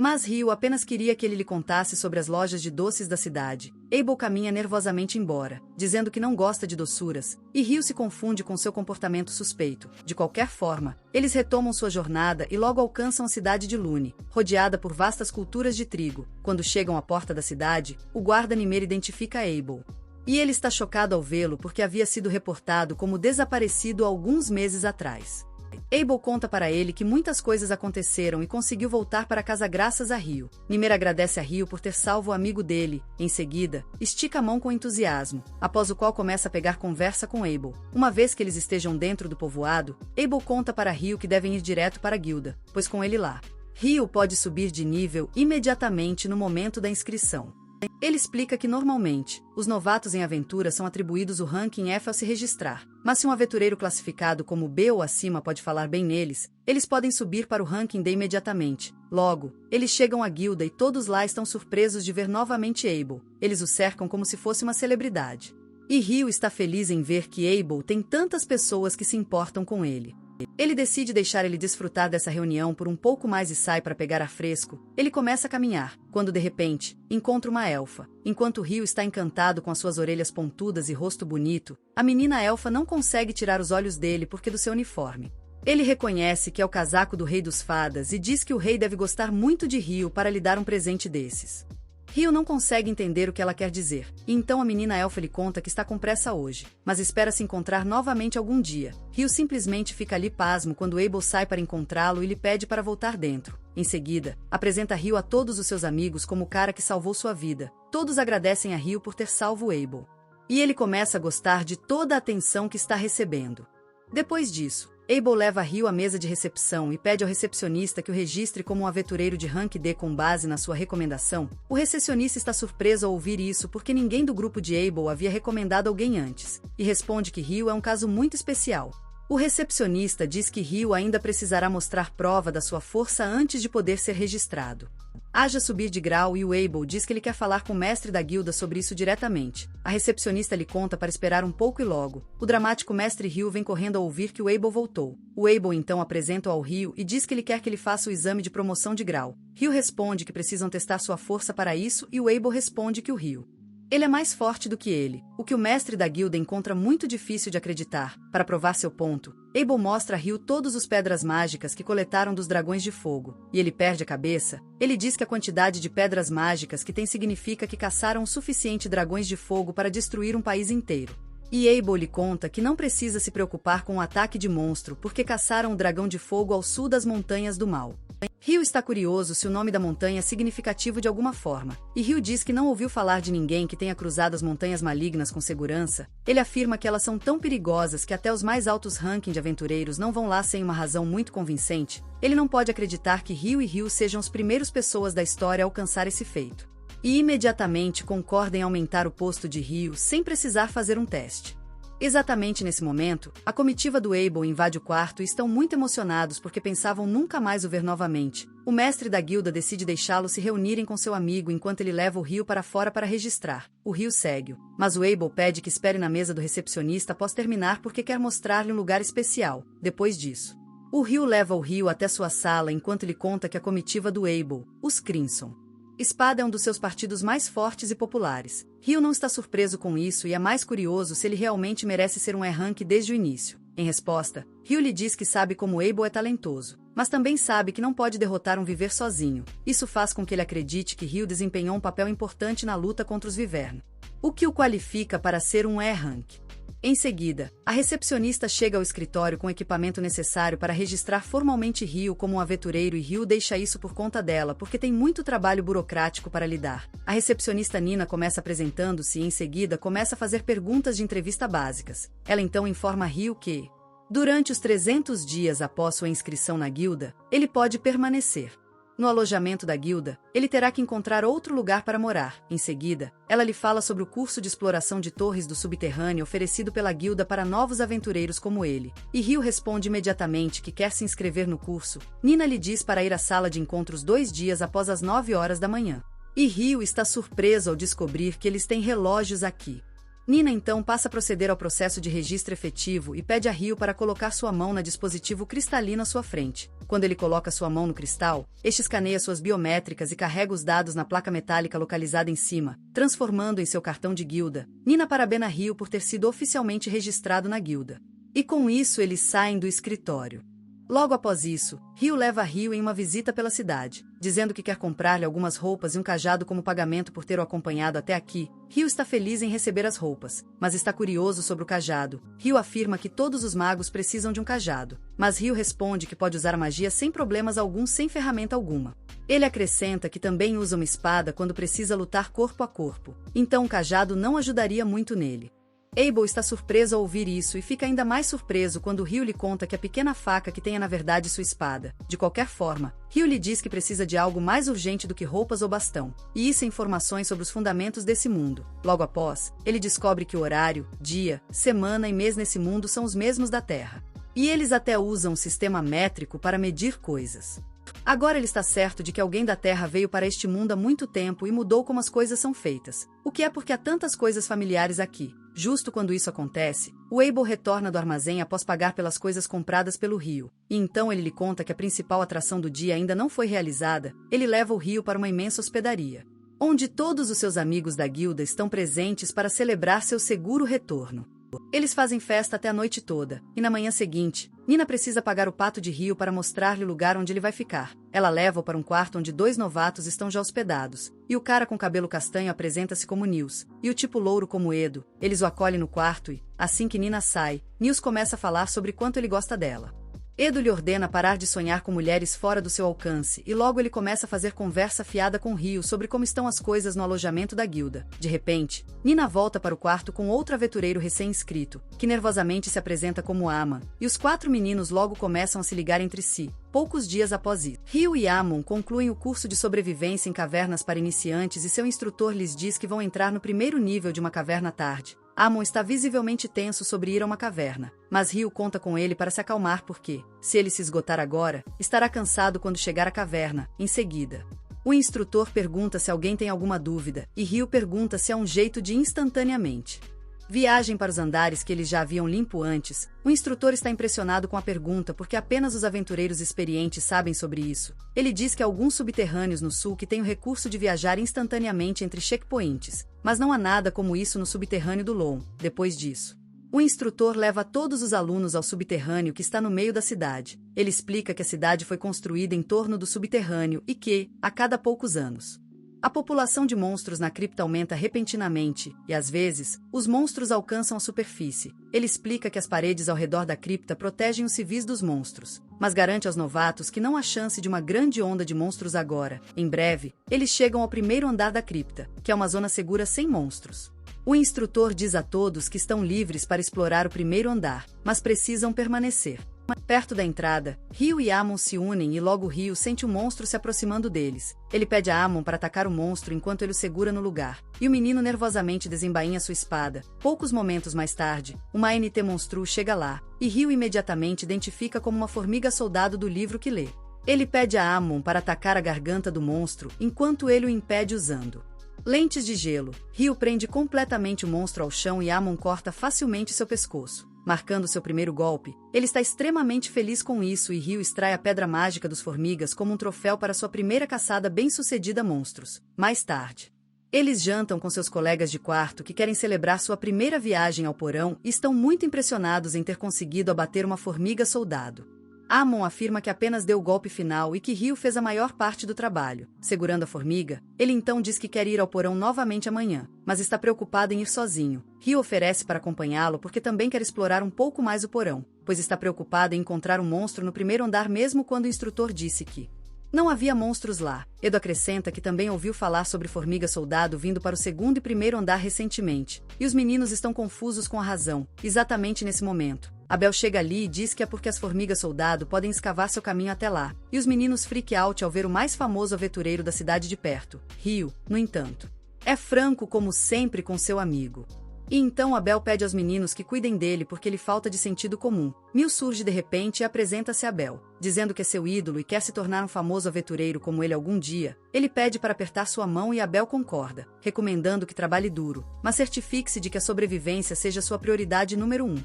Mas Ryu apenas queria que ele lhe contasse sobre as lojas de doces da cidade. Abel caminha nervosamente embora, dizendo que não gosta de doçuras, e Ryu se confunde com seu comportamento suspeito. De qualquer forma, eles retomam sua jornada e logo alcançam a cidade de Lune, rodeada por vastas culturas de trigo. Quando chegam à porta da cidade, o guarda Nimer identifica Abel. E ele está chocado ao vê-lo porque havia sido reportado como desaparecido há alguns meses atrás. Abel conta para ele que muitas coisas aconteceram e conseguiu voltar para casa graças a Ryu. Nimer agradece a Ryu por ter salvo o amigo dele. Em seguida, estica a mão com entusiasmo, após o qual começa a pegar conversa com Abel. Uma vez que eles estejam dentro do povoado, Abel conta para Ryu que devem ir direto para a guilda, pois com ele lá, Ryu pode subir de nível imediatamente no momento da inscrição. Ele explica que normalmente, os novatos em aventura são atribuídos o ranking F ao se registrar, mas se um aventureiro classificado como B ou acima pode falar bem neles, eles podem subir para o ranking D imediatamente. Logo, eles chegam à guilda e todos lá estão surpresos de ver novamente Abel. Eles o cercam como se fosse uma celebridade. E Ryu está feliz em ver que Abel tem tantas pessoas que se importam com ele. Ele decide deixar ele desfrutar dessa reunião por um pouco mais e sai para pegar ar fresco. Ele começa a caminhar, quando de repente, encontra uma elfa. Enquanto Ryu está encantado com as suas orelhas pontudas e rosto bonito, a menina elfa não consegue tirar os olhos dele porque do seu uniforme. Ele reconhece que é o casaco do Rei dos Fadas e diz que o rei deve gostar muito de Ryu para lhe dar um presente desses. Ryu não consegue entender o que ela quer dizer, e então a menina elfa lhe conta que está com pressa hoje, mas espera se encontrar novamente algum dia. Ryu simplesmente fica ali pasmo quando Abel sai para encontrá-lo e lhe pede para voltar dentro. Em seguida, apresenta Ryu a todos os seus amigos como o cara que salvou sua vida. Todos agradecem a Ryu por ter salvo Abel. E ele começa a gostar de toda a atenção que está recebendo. Depois disso, Abel leva Ryu à mesa de recepção e pede ao recepcionista que o registre como um aventureiro de rank D com base na sua recomendação. O recepcionista está surpreso ao ouvir isso porque ninguém do grupo de Abel havia recomendado alguém antes, e responde que Ryu é um caso muito especial. O recepcionista diz que Ryu ainda precisará mostrar prova da sua força antes de poder ser registrado. Haja subir de grau e o Abel diz que ele quer falar com o mestre da guilda sobre isso diretamente. A recepcionista lhe conta para esperar um pouco e logo, o dramático mestre Ryu vem correndo ao ouvir que o Abel voltou. O Abel então apresenta-o ao Ryu e diz que ele quer que ele faça o exame de promoção de grau. Ryu responde que precisam testar sua força para isso e o Abel responde que o Ryu ele é mais forte do que ele, o que o mestre da guilda encontra muito difícil de acreditar. Para provar seu ponto, Abel mostra a Ryu todas as pedras mágicas que coletaram dos dragões de fogo, e ele perde a cabeça. Ele diz que a quantidade de pedras mágicas que tem significa que caçaram o suficiente dragões de fogo para destruir um país inteiro. E Abel lhe conta que não precisa se preocupar com o ataque de monstro porque caçaram o dragão de fogo ao sul das Montanhas do Mal. Ryu está curioso se o nome da montanha é significativo de alguma forma, e Ryu diz que não ouviu falar de ninguém que tenha cruzado as montanhas malignas com segurança. Ele afirma que elas são tão perigosas que até os mais altos rankings de aventureiros não vão lá sem uma razão muito convincente. Ele não pode acreditar que Ryu sejam as primeiras pessoas da história a alcançar esse feito. E imediatamente concorda em aumentar o posto de Ryu sem precisar fazer um teste. Exatamente nesse momento, a comitiva do Abel invade o quarto e estão muito emocionados porque pensavam nunca mais o ver novamente. O mestre da guilda decide deixá-lo se reunirem com seu amigo enquanto ele leva o Ryu para fora para registrar. O Ryu segue-o, mas o Abel pede que espere na mesa do recepcionista após terminar porque quer mostrar-lhe um lugar especial. Depois disso, o Ryu leva o Ryu até sua sala enquanto lhe conta que a comitiva do Abel, os Crimson Espada é um dos seus partidos mais fortes e populares. Ryu não está surpreso com isso e é mais curioso se ele realmente merece ser um E-Rank desde o início. Em resposta, Ryu lhe diz que sabe como Abel é talentoso, mas também sabe que não pode derrotar um Viver sozinho. Isso faz com que ele acredite que Ryu desempenhou um papel importante na luta contra os Wyvern, o que o qualifica para ser um E-Rank. Em seguida, a recepcionista chega ao escritório com o equipamento necessário para registrar formalmente Ryu como um aventureiro e Ryu deixa isso por conta dela porque tem muito trabalho burocrático para lidar. A recepcionista Nina começa apresentando-se e em seguida começa a fazer perguntas de entrevista básicas. Ela então informa Ryu que, durante os 300 dias após sua inscrição na guilda, ele pode permanecer. No alojamento da guilda, ele terá que encontrar outro lugar para morar. Em seguida, ela lhe fala sobre o curso de exploração de torres do subterrâneo oferecido pela guilda para novos aventureiros como ele. E Ryu responde imediatamente que quer se inscrever no curso. Nina lhe diz para ir à sala de encontros 2 dias após as 9 horas da manhã. E Ryu está surpreso ao descobrir que eles têm relógios aqui. Nina então passa a proceder ao processo de registro efetivo e pede a Ryu para colocar sua mão na dispositivo cristalino à sua frente. Quando ele coloca sua mão no cristal, este escaneia suas biométricas e carrega os dados na placa metálica localizada em cima, transformando em seu cartão de guilda. Nina parabena Ryu por ter sido oficialmente registrado na guilda. E com isso eles saem do escritório. Logo após isso, Ryu leva Ryu em uma visita pela cidade, dizendo que quer comprar-lhe algumas roupas e um cajado como pagamento por ter o acompanhado até aqui. Ryu está feliz em receber as roupas, mas está curioso sobre o cajado. Ryu afirma que todos os magos precisam de um cajado, mas Ryu responde que pode usar magia sem problemas alguns sem ferramenta alguma. Ele acrescenta que também usa uma espada quando precisa lutar corpo a corpo, então o cajado não ajudaria muito nele. Abel está surpreso ao ouvir isso e fica ainda mais surpreso quando Ryu lhe conta que a pequena faca que tem é na verdade sua espada. De qualquer forma, Ryu lhe diz que precisa de algo mais urgente do que roupas ou bastão, e isso é informações sobre os fundamentos desse mundo. Logo após, ele descobre que o horário, dia, semana e mês nesse mundo são os mesmos da Terra. E eles até usam um sistema métrico para medir coisas. Agora ele está certo de que alguém da Terra veio para este mundo há muito tempo e mudou como as coisas são feitas, o que é porque há tantas coisas familiares aqui. Justo quando isso acontece, o Abel retorna do armazém após pagar pelas coisas compradas pelo Ryu, e então ele lhe conta que a principal atração do dia ainda não foi realizada. Ele leva o Ryu para uma imensa hospedaria, onde todos os seus amigos da guilda estão presentes para celebrar seu seguro retorno. Eles fazem festa até a noite toda, e na manhã seguinte, Nina precisa pagar o pato de Ryu para mostrar-lhe o lugar onde ele vai ficar. Ela leva-o para um quarto onde 2 novatos estão já hospedados, e o cara com cabelo castanho apresenta-se como Nils, e o tipo louro como Edo. Eles o acolhem no quarto e, assim que Nina sai, Nils começa a falar sobre quanto ele gosta dela. Edo lhe ordena parar de sonhar com mulheres fora do seu alcance e logo ele começa a fazer conversa fiada com Ryu sobre como estão as coisas no alojamento da guilda. De repente, Nina volta para o quarto com outro aventureiro recém-inscrito, que nervosamente se apresenta como Amon, e os 4 meninos logo começam a se ligar entre si. Poucos dias após isso, Ryu e Amon concluem o curso de sobrevivência em cavernas para iniciantes e seu instrutor lhes diz que vão entrar no primeiro nível de uma caverna à tarde. Amon está visivelmente tenso sobre ir a uma caverna, mas Ryu conta com ele para se acalmar porque, se ele se esgotar agora, estará cansado quando chegar à caverna. Em seguida, o instrutor pergunta se alguém tem alguma dúvida, e Ryu pergunta se há um jeito de instantaneamente. Viagem para os andares que eles já haviam limpo antes. O instrutor está impressionado com a pergunta porque apenas os aventureiros experientes sabem sobre isso. Ele diz que há alguns subterrâneos no sul que têm o recurso de viajar instantaneamente entre checkpoints, mas não há nada como isso no subterrâneo do Lon. Depois disso, o instrutor leva todos os alunos ao subterrâneo que está no meio da cidade. Ele explica que a cidade foi construída em torno do subterrâneo e que, a cada poucos anos, a população de monstros na cripta aumenta repentinamente, e às vezes, os monstros alcançam a superfície. Ele explica que as paredes ao redor da cripta protegem os civis dos monstros, mas garante aos novatos que não há chance de uma grande onda de monstros agora. Em breve, eles chegam ao primeiro andar da cripta, que é uma zona segura sem monstros. O instrutor diz a todos que estão livres para explorar o primeiro andar, mas precisam permanecer. Perto da entrada, Ryu e Amon se unem e logo Ryu sente um monstro se aproximando deles. Ele pede a Amon para atacar o monstro enquanto ele o segura no lugar, e o menino nervosamente desembainha sua espada. Poucos momentos mais tarde, uma NT monstro chega lá, e Ryu imediatamente identifica como uma formiga soldado do livro que lê. Ele pede a Amon para atacar a garganta do monstro enquanto ele o impede usando lentes de gelo. Ryu prende completamente o monstro ao chão e Amon corta facilmente seu pescoço, marcando seu primeiro golpe. Ele está extremamente feliz com isso e Ryu extrai a pedra mágica dos formigas como um troféu para sua primeira caçada bem-sucedida a monstros. Mais tarde, eles jantam com seus colegas de quarto que querem celebrar sua primeira viagem ao porão e estão muito impressionados em ter conseguido abater uma formiga soldado. Amon afirma que apenas deu o golpe final e que Ryu fez a maior parte do trabalho. Segurando a formiga, ele então diz que quer ir ao porão novamente amanhã, mas está preocupado em ir sozinho. Ryu oferece para acompanhá-lo porque também quer explorar um pouco mais o porão, pois está preocupado em encontrar um monstro no primeiro andar mesmo quando o instrutor disse que não havia monstros lá. Edo acrescenta que também ouviu falar sobre formiga-soldado vindo para o segundo e primeiro andar recentemente, e os meninos estão confusos com a razão, exatamente nesse momento. Abel chega ali e diz que é porque as formigas-soldado podem escavar seu caminho até lá, e os meninos freak out ao ver o mais famoso aventureiro da cidade de perto. Ryu, no entanto, é franco como sempre com seu amigo. E então Abel pede aos meninos que cuidem dele porque ele falta de sentido comum. Mil surge de repente e apresenta-se a Abel, dizendo que é seu ídolo e quer se tornar um famoso aventureiro como ele algum dia. Ele pede para apertar sua mão e Abel concorda, recomendando que trabalhe duro, mas certifique-se de que a sobrevivência seja sua prioridade número 1.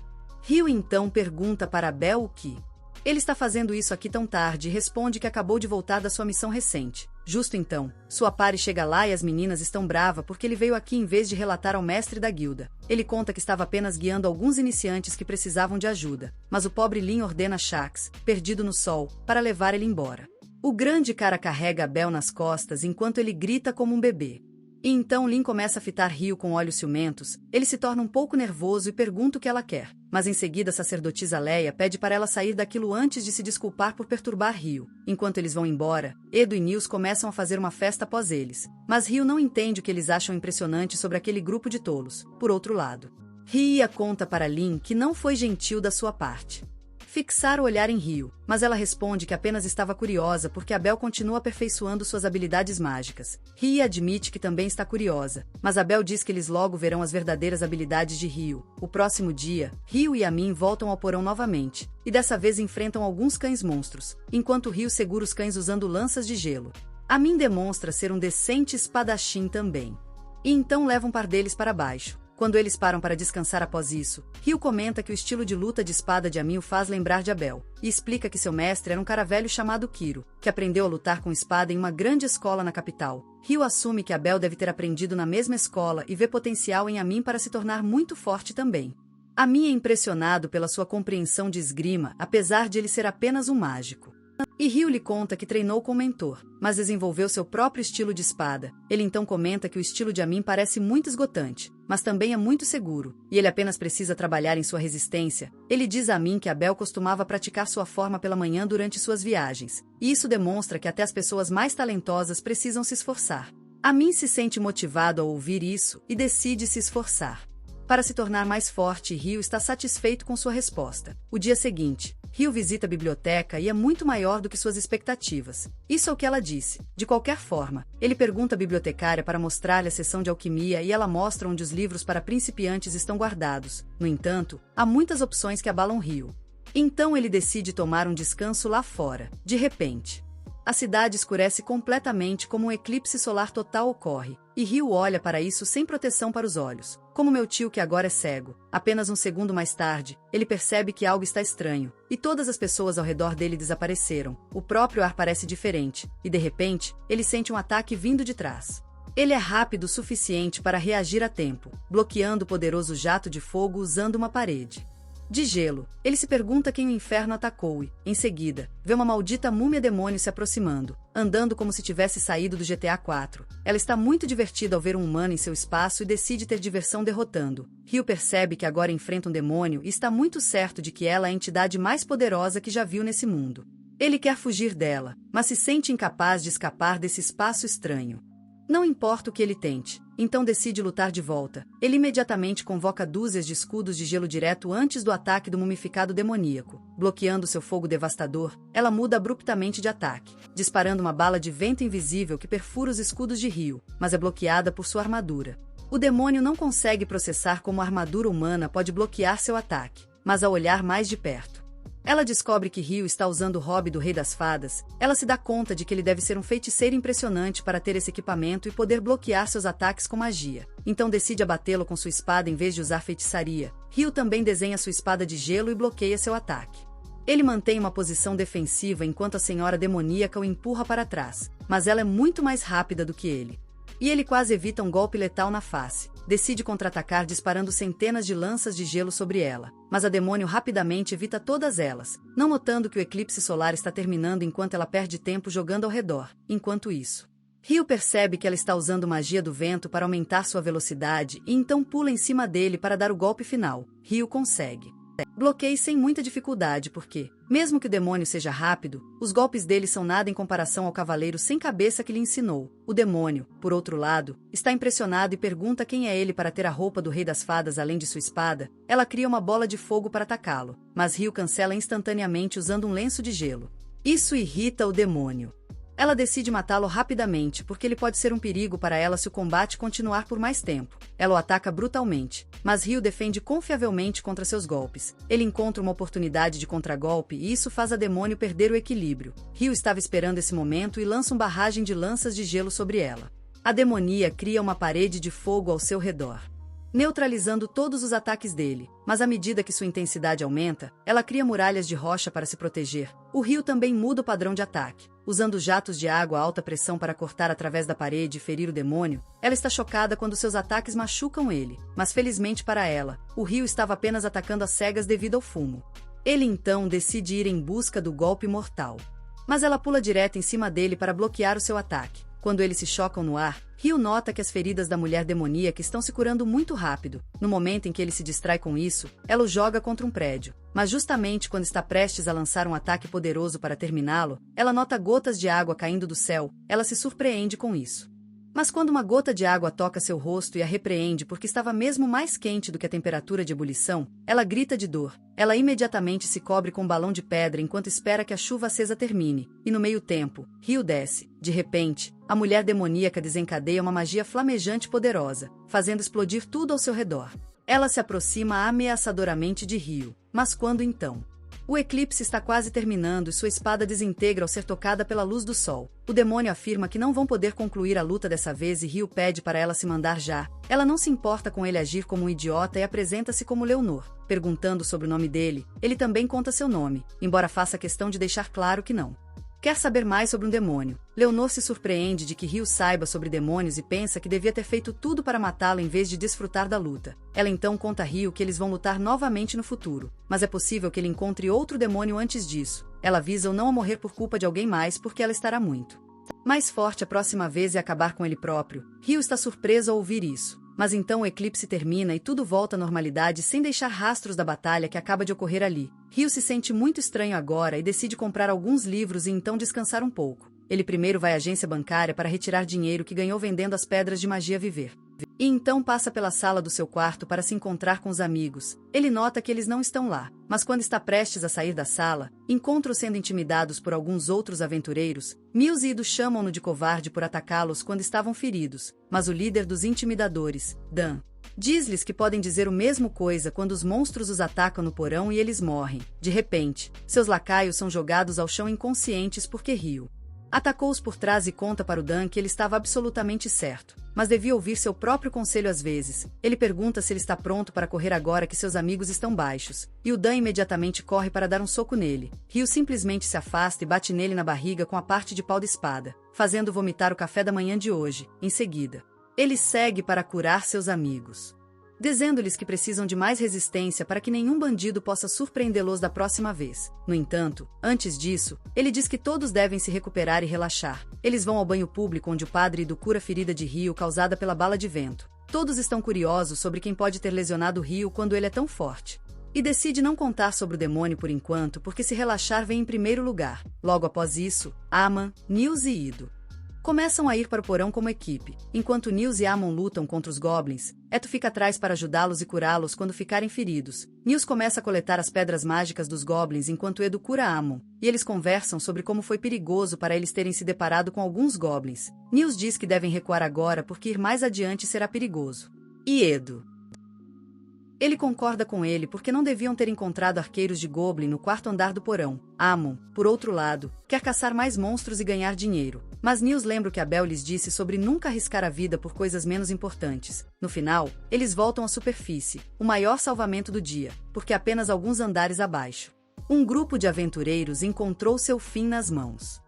Ryu então pergunta para Abel o que ele está fazendo isso aqui tão tarde e responde que acabou de voltar da sua missão recente. Justo então, sua pare chega lá e as meninas estão bravas porque ele veio aqui em vez de relatar ao mestre da guilda. Ele conta que estava apenas guiando alguns iniciantes que precisavam de ajuda, mas o pobre Lin ordena Shax, perdido no sol, para levar ele embora. O grande cara carrega Abel nas costas enquanto ele grita como um bebê. E então Lin começa a fitar Ryu com olhos ciumentos, ele se torna um pouco nervoso e pergunta o que ela quer. Mas em seguida a sacerdotisa Leia pede para ela sair daquilo antes de se desculpar por perturbar Ryu. Enquanto eles vão embora, Edo e Nils começam a fazer uma festa após eles. Mas Ryu não entende o que eles acham impressionante sobre aquele grupo de tolos. Por outro lado, Ryu conta para Lin que não foi gentil da sua parte fixar o olhar em Ryu, mas ela responde que apenas estava curiosa porque Abel continua aperfeiçoando suas habilidades mágicas. Ryu admite que também está curiosa, mas Abel diz que eles logo verão as verdadeiras habilidades de Ryu. O próximo dia, Ryu e Amin voltam ao porão novamente, e dessa vez enfrentam alguns cães monstros, enquanto Ryu segura os cães usando lanças de gelo. Amin demonstra ser um decente espadachim também. E então leva um par deles para baixo. Quando eles param para descansar após isso, Ryu comenta que o estilo de luta de espada de Amin o faz lembrar de Abel, e explica que seu mestre era um cara velho chamado Kiro, que aprendeu a lutar com espada em uma grande escola na capital. Ryu assume que Abel deve ter aprendido na mesma escola e vê potencial em Amin para se tornar muito forte também. Amin é impressionado pela sua compreensão de esgrima, apesar de ele ser apenas um mágico. E Ryu lhe conta que treinou com o mentor, mas desenvolveu seu próprio estilo de espada. Ele então comenta que o estilo de Amin parece muito esgotante, mas também é muito seguro, e ele apenas precisa trabalhar em sua resistência. Ele diz a Amin que Abel costumava praticar sua forma pela manhã durante suas viagens, e isso demonstra que até as pessoas mais talentosas precisam se esforçar. Amin se sente motivado ao ouvir isso e decide se esforçar para se tornar mais forte, e Ryu está satisfeito com sua resposta. O dia seguinte, Ryu visita a biblioteca e é muito maior do que suas expectativas. Isso é o que ela disse. De qualquer forma, ele pergunta à bibliotecária para mostrar-lhe a seção de alquimia e ela mostra onde os livros para principiantes estão guardados. No entanto, há muitas opções que abalam Ryu. Então ele decide tomar um descanso lá fora. De repente, a cidade escurece completamente como um eclipse solar total ocorre, e Ryu olha para isso sem proteção para os olhos. Como meu tio que agora é cego. Apenas um segundo mais tarde, ele percebe que algo está estranho, e todas as pessoas ao redor dele desapareceram. O próprio ar parece diferente, e de repente, ele sente um ataque vindo de trás. Ele é rápido o suficiente para reagir a tempo, bloqueando o poderoso jato de fogo usando uma parede de gelo. Ele se pergunta quem o inferno atacou e, em seguida, vê uma maldita múmia demônio se aproximando, andando como se tivesse saído do GTA 4. Ela está muito divertida ao ver um humano em seu espaço e decide ter diversão derrotando. Ryu percebe que agora enfrenta um demônio e está muito certo de que ela é a entidade mais poderosa que já viu nesse mundo. Ele quer fugir dela, mas se sente incapaz de escapar desse espaço estranho. Não importa o que ele tente, então decide lutar de volta. Ele imediatamente convoca dúzias de escudos de gelo direto antes do ataque do mumificado demoníaco. Bloqueando seu fogo devastador, ela muda abruptamente de ataque, disparando uma bala de vento invisível que perfura os escudos de Ryu, mas é bloqueada por sua armadura. O demônio não consegue processar como a armadura humana pode bloquear seu ataque, mas ao olhar mais de perto, ela descobre que Ryu está usando o hobby do Rei das Fadas. Ela se dá conta de que ele deve ser um feiticeiro impressionante para ter esse equipamento e poder bloquear seus ataques com magia. Então decide abatê-lo com sua espada em vez de usar feitiçaria. Ryu também desenha sua espada de gelo e bloqueia seu ataque. Ele mantém uma posição defensiva enquanto a senhora demoníaca o empurra para trás, mas ela é muito mais rápida do que ele. E ele quase evita um golpe letal na face. Decide contra-atacar disparando centenas de lanças de gelo sobre ela. Mas a demônio rapidamente evita todas elas, não notando que o eclipse solar está terminando enquanto ela perde tempo jogando ao redor. Enquanto isso, Ryu percebe que ela está usando magia do vento para aumentar sua velocidade e então pula em cima dele para dar o golpe final. Ryu consegue. Bloqueie sem muita dificuldade porque, mesmo que o demônio seja rápido, os golpes dele são nada em comparação ao cavaleiro sem cabeça que lhe ensinou. O demônio, por outro lado, está impressionado e pergunta quem é ele para ter a roupa do rei das fadas além de sua espada. Ela cria uma bola de fogo para atacá-lo, mas Ryu cancela instantaneamente usando um lenço de gelo. Isso irrita o demônio. Ela decide matá-lo rapidamente porque ele pode ser um perigo para ela se o combate continuar por mais tempo. Ela o ataca brutalmente, mas Ryu defende confiavelmente contra seus golpes. Ele encontra uma oportunidade de contragolpe e isso faz a demônio perder o equilíbrio. Ryu estava esperando esse momento e lança uma barragem de lanças de gelo sobre ela. A demonia cria uma parede de fogo ao seu redor, neutralizando todos os ataques dele, mas à medida que sua intensidade aumenta, ela cria muralhas de rocha para se proteger. O Ryu também muda o padrão de ataque, usando jatos de água a alta pressão para cortar através da parede e ferir o demônio. Ela está chocada quando seus ataques machucam ele, mas felizmente para ela, o Ryu estava apenas atacando às cegas devido ao fumo. Ele então decide ir em busca do golpe mortal, mas ela pula direto em cima dele para bloquear o seu ataque. Quando eles se chocam no ar, Ryu nota que as feridas da mulher demoníaca estão se curando muito rápido. No momento em que ele se distrai com isso, ela o joga contra um prédio. Mas justamente quando está prestes a lançar um ataque poderoso para terminá-lo, ela nota gotas de água caindo do céu. Ela se surpreende com isso. Mas quando uma gota de água toca seu rosto e a repreende porque estava mesmo mais quente do que a temperatura de ebulição, ela grita de dor. Ela imediatamente se cobre com um balão de pedra enquanto espera que a chuva acesa termine. E no meio tempo, Ryu desce. De repente, a mulher demoníaca desencadeia uma magia flamejante poderosa, fazendo explodir tudo ao seu redor. Ela se aproxima ameaçadoramente de Ryu. Mas quando então? O eclipse está quase terminando e sua espada desintegra ao ser tocada pela luz do sol. O demônio afirma que não vão poder concluir a luta dessa vez e Ryu pede para ela se mandar já. Ela não se importa com ele agir como um idiota e apresenta-se como Leonor. Perguntando sobre o nome dele, ele também conta seu nome, embora faça questão de deixar claro que não quer saber mais sobre um demônio. Leonor se surpreende de que Ryu saiba sobre demônios e pensa que devia ter feito tudo para matá-lo em vez de desfrutar da luta. Ela então conta a Ryu que eles vão lutar novamente no futuro, mas é possível que ele encontre outro demônio antes disso. Ela avisa-o não a morrer por culpa de alguém mais porque ela estará muito mais forte a próxima vez e acabar com ele próprio. Ryu está surpreso ao ouvir isso. Mas então o eclipse termina e tudo volta à normalidade sem deixar rastros da batalha que acaba de ocorrer ali. Ryu se sente muito estranho agora e decide comprar alguns livros e então descansar um pouco. Ele primeiro vai à agência bancária para retirar dinheiro que ganhou vendendo as pedras de magia viver. E então passa pela sala do seu quarto para se encontrar com os amigos. Ele nota que eles não estão lá, mas quando está prestes a sair da sala, encontra-os sendo intimidados por alguns outros aventureiros. Mills e Ido chamam-no de covarde por atacá-los quando estavam feridos, mas o líder dos intimidadores, Dan, diz-lhes que podem dizer o mesmo coisa quando os monstros os atacam no porão e eles morrem. De repente, seus lacaios são jogados ao chão inconscientes porque Ryu atacou-os por trás e conta para o Dan que ele estava absolutamente certo, mas devia ouvir seu próprio conselho às vezes. Ele pergunta se ele está pronto para correr agora que seus amigos estão baixos, e o Dan imediatamente corre para dar um soco nele. Ryu simplesmente se afasta e bate nele na barriga com a parte de pau da espada, fazendo vomitar o café da manhã de hoje. Em seguida, ele segue para curar seus amigos, dizendo-lhes que precisam de mais resistência para que nenhum bandido possa surpreendê-los da próxima vez. No entanto, antes disso, ele diz que todos devem se recuperar e relaxar. Eles vão ao banho público onde o padre Ido cura a ferida de Ryu causada pela bala de vento. Todos estão curiosos sobre quem pode ter lesionado Ryu quando ele é tão forte. E decide não contar sobre o demônio por enquanto porque se relaxar vem em primeiro lugar. Logo após isso, Amon, Nils e Ido começam a ir para o porão como equipe. Enquanto Nils e Amon lutam contra os goblins, Eto fica atrás para ajudá-los e curá-los quando ficarem feridos. Nils começa a coletar as pedras mágicas dos goblins enquanto Edo cura Amon, e eles conversam sobre como foi perigoso para eles terem se deparado com alguns goblins. Nils diz que devem recuar agora porque ir mais adiante será perigoso. E Edo? Ele concorda com ele porque não deviam ter encontrado arqueiros de Goblin no quarto andar do porão. Amon, por outro lado, quer caçar mais monstros e ganhar dinheiro. Mas Nils lembra o que Abel lhes disse sobre nunca arriscar a vida por coisas menos importantes. No final, eles voltam à superfície, o maior salvamento do dia, porque apenas alguns andares abaixo, um grupo de aventureiros encontrou seu fim nas mãos.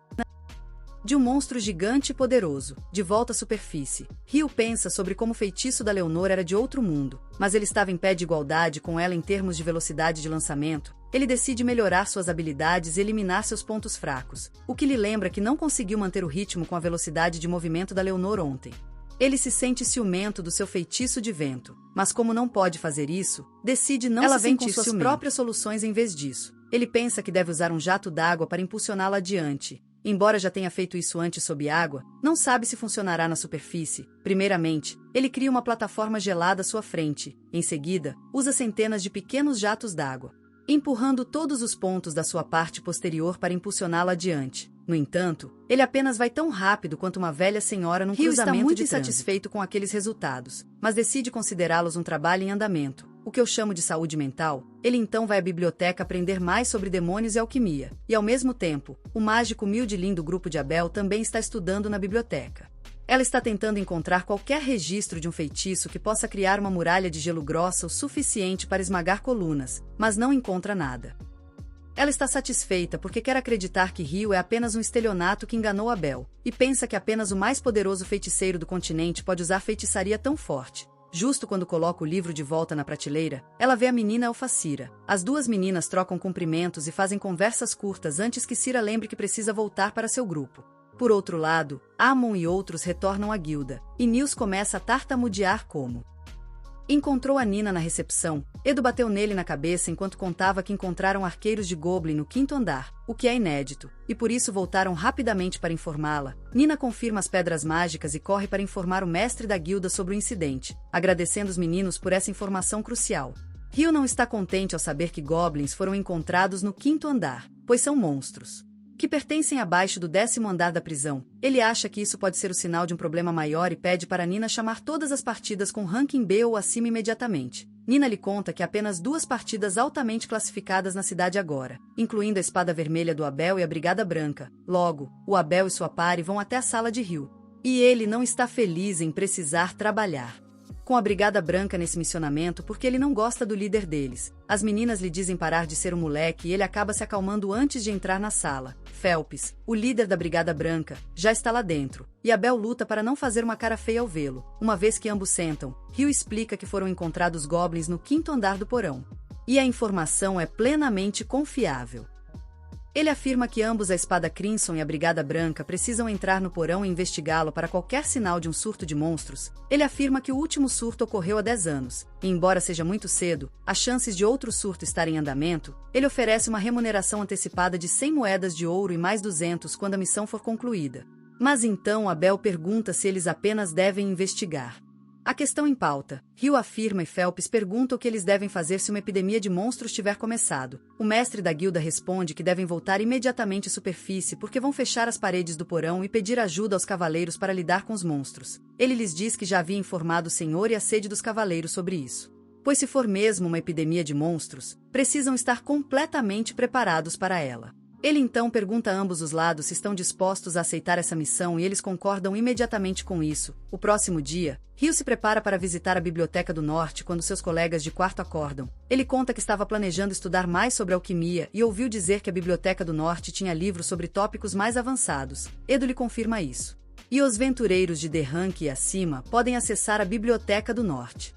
De um monstro gigante e poderoso, de volta à superfície. Rio pensa sobre como o feitiço da Leonor era de outro mundo, mas ele estava em pé de igualdade com ela em termos de velocidade de lançamento. Ele decide melhorar suas habilidades e eliminar seus pontos fracos, o que lhe lembra que não conseguiu manter o ritmo com a velocidade de movimento da Leonor ontem. Ele se sente ciumento do seu feitiço de vento, mas como não pode fazer isso, decide não se sentir com suas próprias soluções em vez disso. Ele pensa que deve usar um jato d'água para impulsioná-la adiante. Embora já tenha feito isso antes sob água, não sabe se funcionará na superfície. Primeiramente, ele cria uma plataforma gelada à sua frente. Em seguida, usa centenas de pequenos jatos d'água, empurrando todos os pontos da sua parte posterior para impulsioná-la adiante. No entanto, ele apenas vai tão rápido quanto uma velha senhora num cruzamento de trânsito. Rio está muito insatisfeito com aqueles resultados, mas decide considerá-los um trabalho em andamento, o que eu chamo de saúde mental. Ele então vai à biblioteca aprender mais sobre demônios e alquimia, e ao mesmo tempo, o mágico Mildlin do grupo de Abel também está estudando na biblioteca. Ela está tentando encontrar qualquer registro de um feitiço que possa criar uma muralha de gelo grossa o suficiente para esmagar colunas, mas não encontra nada. Ela está satisfeita porque quer acreditar que Rio é apenas um estelionato que enganou Abel, e pensa que apenas o mais poderoso feiticeiro do continente pode usar feitiçaria tão forte. Justo quando coloca o livro de volta na prateleira, ela vê a menina Elfacira. As duas meninas trocam cumprimentos e fazem conversas curtas antes que Cira lembre que precisa voltar para seu grupo. Por outro lado, Amon e outros retornam à guilda, e Nils começa a tartamudear como encontrou a Nina na recepção. Edo bateu nele na cabeça enquanto contava que encontraram arqueiros de Goblin no 5º andar, o que é inédito, e por isso voltaram rapidamente para informá-la. Nina confirma as pedras mágicas e corre para informar o mestre da guilda sobre o incidente, agradecendo os meninos por essa informação crucial. Rio não está contente ao saber que Goblins foram encontrados no 5º andar, pois são monstros que pertencem abaixo do 10º andar da prisão. Ele acha que isso pode ser o sinal de um problema maior e pede para Nina chamar todas as partidas com ranking B ou acima imediatamente. Nina lhe conta que há apenas 2 partidas altamente classificadas na cidade agora, incluindo a Espada Vermelha do Abel e a Brigada Branca. Logo, o Abel e sua pare vão até a sala de Rio. E ele não está feliz em precisar trabalhar com a Brigada Branca nesse missionamento porque ele não gosta do líder deles. As meninas lhe dizem parar de ser um moleque e ele acaba se acalmando antes de entrar na sala. Phelps, o líder da Brigada Branca, já está lá dentro, e Abel luta para não fazer uma cara feia ao vê-lo. Uma vez que ambos sentam, Rio explica que foram encontrados goblins no 5º andar do porão. E a informação é plenamente confiável. Ele afirma que ambos, a Espada Crimson e a Brigada Branca, precisam entrar no porão e investigá-lo para qualquer sinal de um surto de monstros. Ele afirma que o último surto ocorreu há 10 anos, e embora seja muito cedo, as chances de outro surto estar em andamento, ele oferece uma remuneração antecipada de 100 moedas de ouro e mais 200 quando a missão for concluída. Mas então Abel pergunta se eles apenas devem investigar a questão em pauta. Rio afirma e Phelps pergunta o que eles devem fazer se uma epidemia de monstros tiver começado. O mestre da guilda responde que devem voltar imediatamente à superfície porque vão fechar as paredes do porão e pedir ajuda aos cavaleiros para lidar com os monstros. Ele lhes diz que já havia informado o senhor e a sede dos cavaleiros sobre isso. Pois se for mesmo uma epidemia de monstros, precisam estar completamente preparados para ela. Ele então pergunta a ambos os lados se estão dispostos a aceitar essa missão e eles concordam imediatamente com isso. O próximo dia, Rio se prepara para visitar a Biblioteca do Norte quando seus colegas de quarto acordam. Ele conta que estava planejando estudar mais sobre alquimia e ouviu dizer que a Biblioteca do Norte tinha livros sobre tópicos mais avançados. Edo lhe confirma isso. E os ventureiros de D-Rank e acima podem acessar a Biblioteca do Norte.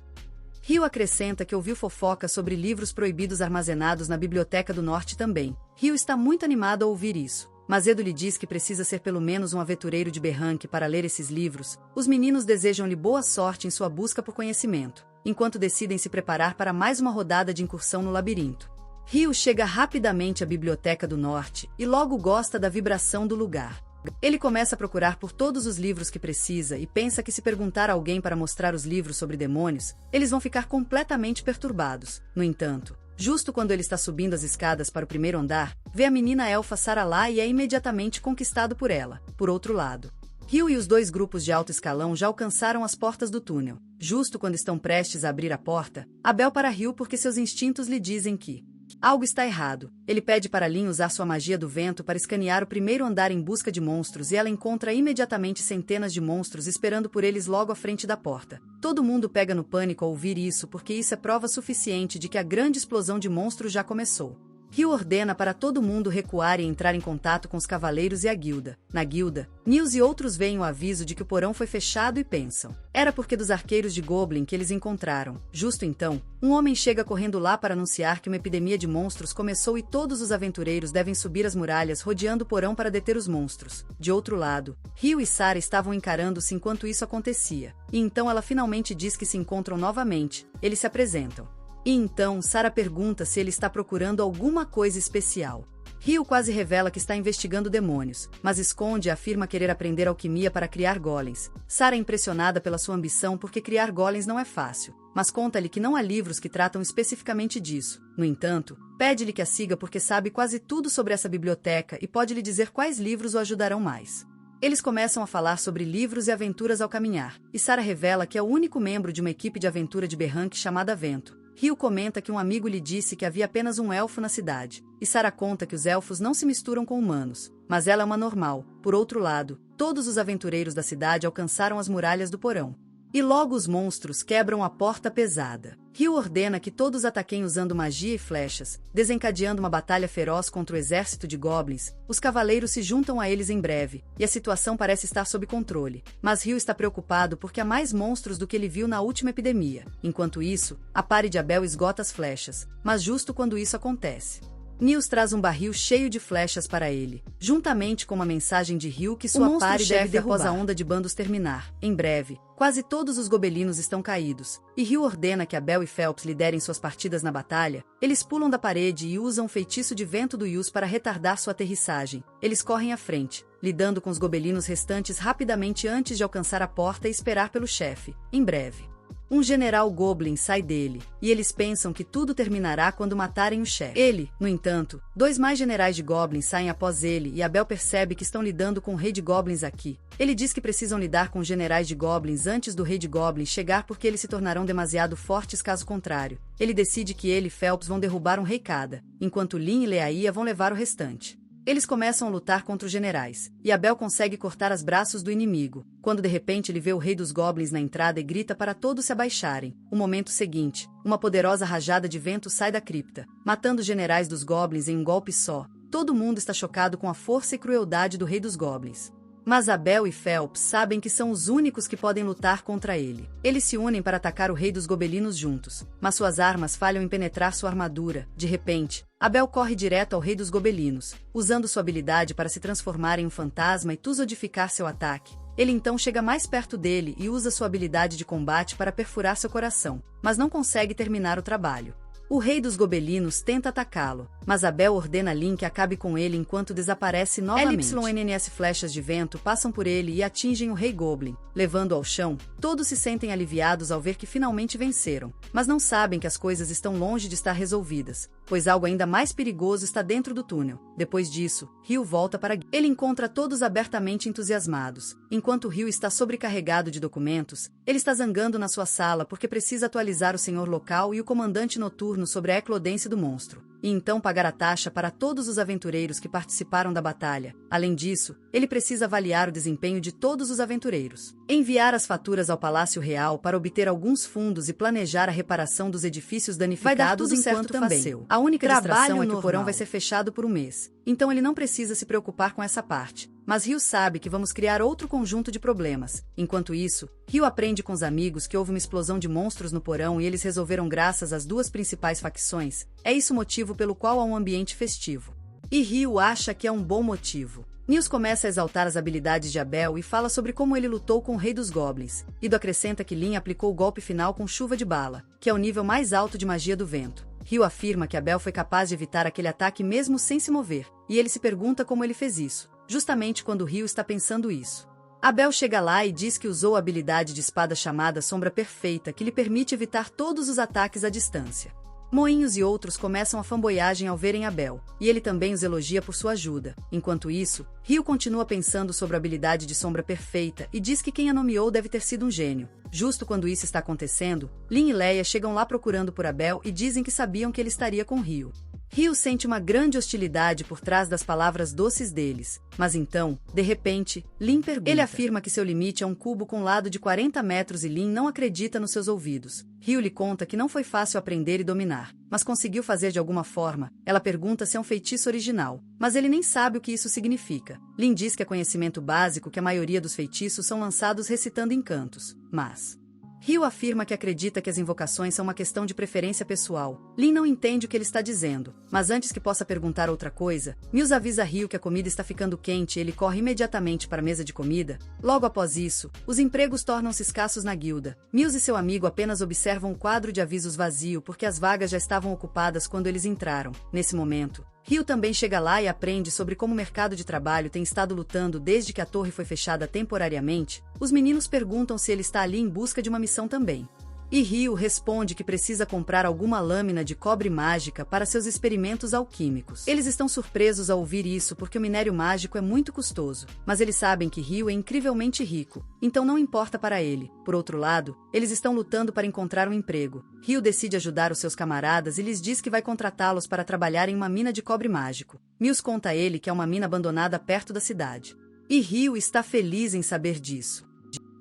Rio acrescenta que ouviu fofocas sobre livros proibidos armazenados na Biblioteca do Norte também. Rio está muito animado ao ouvir isso, mas Edo lhe diz que precisa ser pelo menos um aventureiro de berranque para ler esses livros. Os meninos desejam-lhe boa sorte em sua busca por conhecimento, enquanto decidem se preparar para mais uma rodada de incursão no labirinto. Rio chega rapidamente à Biblioteca do Norte e logo gosta da vibração do lugar. Ele começa a procurar por todos os livros que precisa e pensa que se perguntar a alguém para mostrar os livros sobre demônios, eles vão ficar completamente perturbados. No entanto, justo quando ele está subindo as escadas para o 1º andar, vê a menina elfa Sara lá e é imediatamente conquistado por ela. Por outro lado, Rio e os 2 grupos de alto escalão já alcançaram as portas do túnel. Justo quando estão prestes a abrir a porta, Abel para Rio porque seus instintos lhe dizem que algo está errado. Ele pede para Lin usar sua magia do vento para escanear o 1º andar em busca de monstros e ela encontra imediatamente centenas de monstros esperando por eles logo à frente da porta. Todo mundo pega no pânico ao ouvir isso porque isso é prova suficiente de que a grande explosão de monstros já começou. Rio ordena para todo mundo recuar e entrar em contato com os cavaleiros e a guilda. Na guilda, Nils e outros veem o aviso de que o porão foi fechado e pensam. Era porque dos arqueiros de Goblin que eles encontraram. Justo então, um homem chega correndo lá para anunciar que uma epidemia de monstros começou e todos os aventureiros devem subir as muralhas rodeando o porão para deter os monstros. De outro lado, Rio e Sarah estavam encarando-se enquanto isso acontecia. E então ela finalmente diz que se encontram novamente. Eles se apresentam. E então Sarah pergunta se ele está procurando alguma coisa especial. Rio quase revela que está investigando demônios, mas esconde e afirma querer aprender alquimia para criar golems. Sarah é impressionada pela sua ambição porque criar golems não é fácil, mas conta-lhe que não há livros que tratam especificamente disso. No entanto, pede-lhe que a siga porque sabe quase tudo sobre essa biblioteca e pode lhe dizer quais livros o ajudarão mais. Eles começam a falar sobre livros e aventuras ao caminhar, e Sarah revela que é o único membro de uma equipe de aventura de Berranque chamada Vento. Rio comenta que um amigo lhe disse que havia apenas um elfo na cidade, e Sarah conta que os elfos não se misturam com humanos, mas ela é uma normal. Por outro lado, todos os aventureiros da cidade alcançaram as muralhas do porão. E logo os monstros quebram a porta pesada. Rio ordena que todos ataquem usando magia e flechas, desencadeando uma batalha feroz contra o exército de goblins. Os cavaleiros se juntam a eles em breve, e a situação parece estar sob controle. Mas Rio está preocupado porque há mais monstros do que ele viu na última epidemia. Enquanto isso, a pare de Abel esgota as flechas, mas justo quando isso acontece, Nils traz um barril cheio de flechas para ele, juntamente com uma mensagem de Rio que sua pare deve derrubar após a onda de bandos terminar. Em breve, quase todos os gobelinos estão caídos, e Rio ordena que Abel e Phelps liderem suas partidas na batalha. Eles pulam da parede e usam o feitiço de vento do Yus para retardar sua aterrissagem. Eles correm à frente, lidando com os gobelinos restantes rapidamente antes de alcançar a porta e esperar pelo chefe. Em breve, um general Goblin sai dele, e eles pensam que tudo terminará quando matarem o chefe. Ele, no entanto, dois mais generais de Goblins saem após ele e Abel percebe que estão lidando com o rei de Goblins aqui. Ele diz que precisam lidar com os generais de Goblins antes do rei de Goblins chegar porque eles se tornarão demasiado fortes caso contrário. Ele decide que ele e Phelps vão derrubar um rei cada, enquanto Lin e Leaia vão levar o restante. Eles começam a lutar contra os generais, e Abel consegue cortar os braços do inimigo, quando de repente ele vê o rei dos goblins na entrada e grita para todos se abaixarem. No momento seguinte, uma poderosa rajada de vento sai da cripta, matando os generais dos goblins em um golpe só. Todo mundo está chocado com a força e crueldade do rei dos goblins. Mas Abel e Phelps sabem que são os únicos que podem lutar contra ele. Eles se unem para atacar o rei dos gobelinos juntos, mas suas armas falham em penetrar sua armadura. De repente, Abel corre direto ao rei dos gobelinos, usando sua habilidade para se transformar em um fantasma e tusodificar seu ataque. Ele então chega mais perto dele e usa sua habilidade de combate para perfurar seu coração, mas não consegue terminar o trabalho. O rei dos gobelinos tenta atacá-lo, mas Abel ordena Lin que acabe com ele enquanto desaparece novamente. LYNNS flechas de vento passam por ele e atingem o rei Goblin, levando-o ao chão. Todos se sentem aliviados ao ver que finalmente venceram, mas não sabem que as coisas estão longe de estar resolvidas, pois algo ainda mais perigoso está dentro do túnel. Depois disso, Rio volta para Guilda. Ele encontra todos abertamente entusiasmados. Enquanto Rio está sobrecarregado de documentos, ele está zangando na sua sala porque precisa atualizar o senhor local e o comandante noturno sobre a eclodência do monstro, e então pagar a taxa para todos os aventureiros que participaram da batalha. Além disso, ele precisa avaliar o desempenho de todos os aventureiros, enviar as faturas ao Palácio Real para obter alguns fundos e planejar a reparação dos edifícios danificados enquanto também. A única distração é que o porão vai ser fechado por um mês, então ele não precisa se preocupar com essa parte. Mas Rio sabe que vamos criar outro conjunto de problemas. Enquanto isso, Rio aprende com os amigos que houve uma explosão de monstros no porão e eles resolveram graças às duas principais facções. É isso o motivo pelo qual há um ambiente festivo. E Rio acha que é um bom motivo. Nils começa a exaltar as habilidades de Abel e fala sobre como ele lutou com o rei dos goblins. Ido acrescenta que Lin aplicou o golpe final com chuva de bala, que é o nível mais alto de magia do vento. Rio afirma que Abel foi capaz de evitar aquele ataque mesmo sem se mover, e ele se pergunta como ele fez isso, justamente quando Rio está pensando isso. Abel chega lá e diz que usou a habilidade de espada chamada Sombra Perfeita que lhe permite evitar todos os ataques à distância. Moinhos e outros começam a fanboyagem ao verem Abel, e ele também os elogia por sua ajuda. Enquanto isso, Rio continua pensando sobre a habilidade de Sombra Perfeita e diz que quem a nomeou deve ter sido um gênio. Justo quando isso está acontecendo, Lin e Leia chegam lá procurando por Abel e dizem que sabiam que ele estaria com Rio. Rio sente uma grande hostilidade por trás das palavras doces deles, mas então, de repente, Lin pergunta. Ele afirma que seu limite é um cubo com lado de 40 metros e Lin não acredita nos seus ouvidos. Rio lhe conta que não foi fácil aprender e dominar, mas conseguiu fazer de alguma forma. Ela pergunta se é um feitiço original, mas ele nem sabe o que isso significa. Lin diz que é conhecimento básico que a maioria dos feitiços são lançados recitando encantos, mas Rio afirma que acredita que as invocações são uma questão de preferência pessoal. Lin não entende o que ele está dizendo, mas antes que possa perguntar outra coisa, Mills avisa Rio que a comida está ficando quente e ele corre imediatamente para a mesa de comida. Logo após isso, os empregos tornam-se escassos na guilda. Mills e seu amigo apenas observam o quadro de avisos vazio porque as vagas já estavam ocupadas quando eles entraram. Nesse momento, Rio também chega lá e aprende sobre como o mercado de trabalho tem estado lutando desde que a torre foi fechada temporariamente. Os meninos perguntam se ele está ali em busca de uma missão também. E Rio responde que precisa comprar alguma lâmina de cobre mágica para seus experimentos alquímicos. Eles estão surpresos ao ouvir isso porque o minério mágico é muito custoso, mas eles sabem que Rio é incrivelmente rico, então não importa para ele. Por outro lado, eles estão lutando para encontrar um emprego. Rio decide ajudar os seus camaradas e lhes diz que vai contratá-los para trabalhar em uma mina de cobre mágico. Mills conta a ele que é uma mina abandonada perto da cidade. E Rio está feliz em saber disso.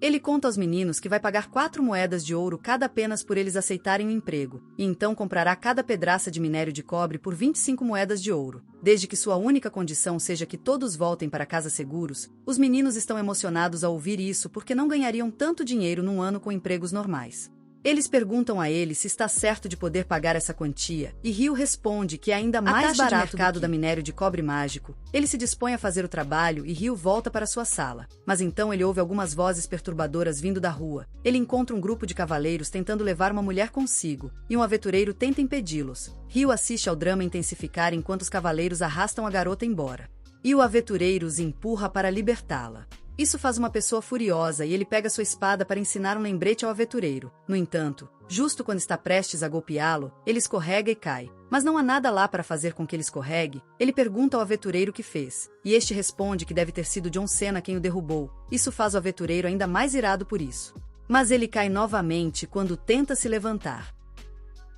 Ele conta aos meninos que vai pagar 4 moedas de ouro cada apenas por eles aceitarem o emprego, e então comprará cada pedaço de minério de cobre por 25 moedas de ouro. Desde que sua única condição seja que todos voltem para casa seguros, os meninos estão emocionados ao ouvir isso porque não ganhariam tanto dinheiro num ano com empregos normais. Eles perguntam a ele se está certo de poder pagar essa quantia, e Rio responde que é ainda mais barato do mercado da minério de cobre mágico. Ele se dispõe a fazer o trabalho e Rio volta para sua sala. Mas então ele ouve algumas vozes perturbadoras vindo da rua. Ele encontra um grupo de cavaleiros tentando levar uma mulher consigo, e um aventureiro tenta impedi-los. Rio assiste ao drama intensificar enquanto os cavaleiros arrastam a garota embora. E o aventureiro os empurra para libertá-la. Isso faz uma pessoa furiosa e ele pega sua espada para ensinar um lembrete ao aventureiro. No entanto, justo quando está prestes a golpeá-lo, ele escorrega e cai. Mas não há nada lá para fazer com que ele escorregue. Ele pergunta ao aventureiro o que fez, e este responde que deve ter sido John Cena quem o derrubou. Isso faz o aventureiro ainda mais irado por isso. Mas ele cai novamente quando tenta se levantar.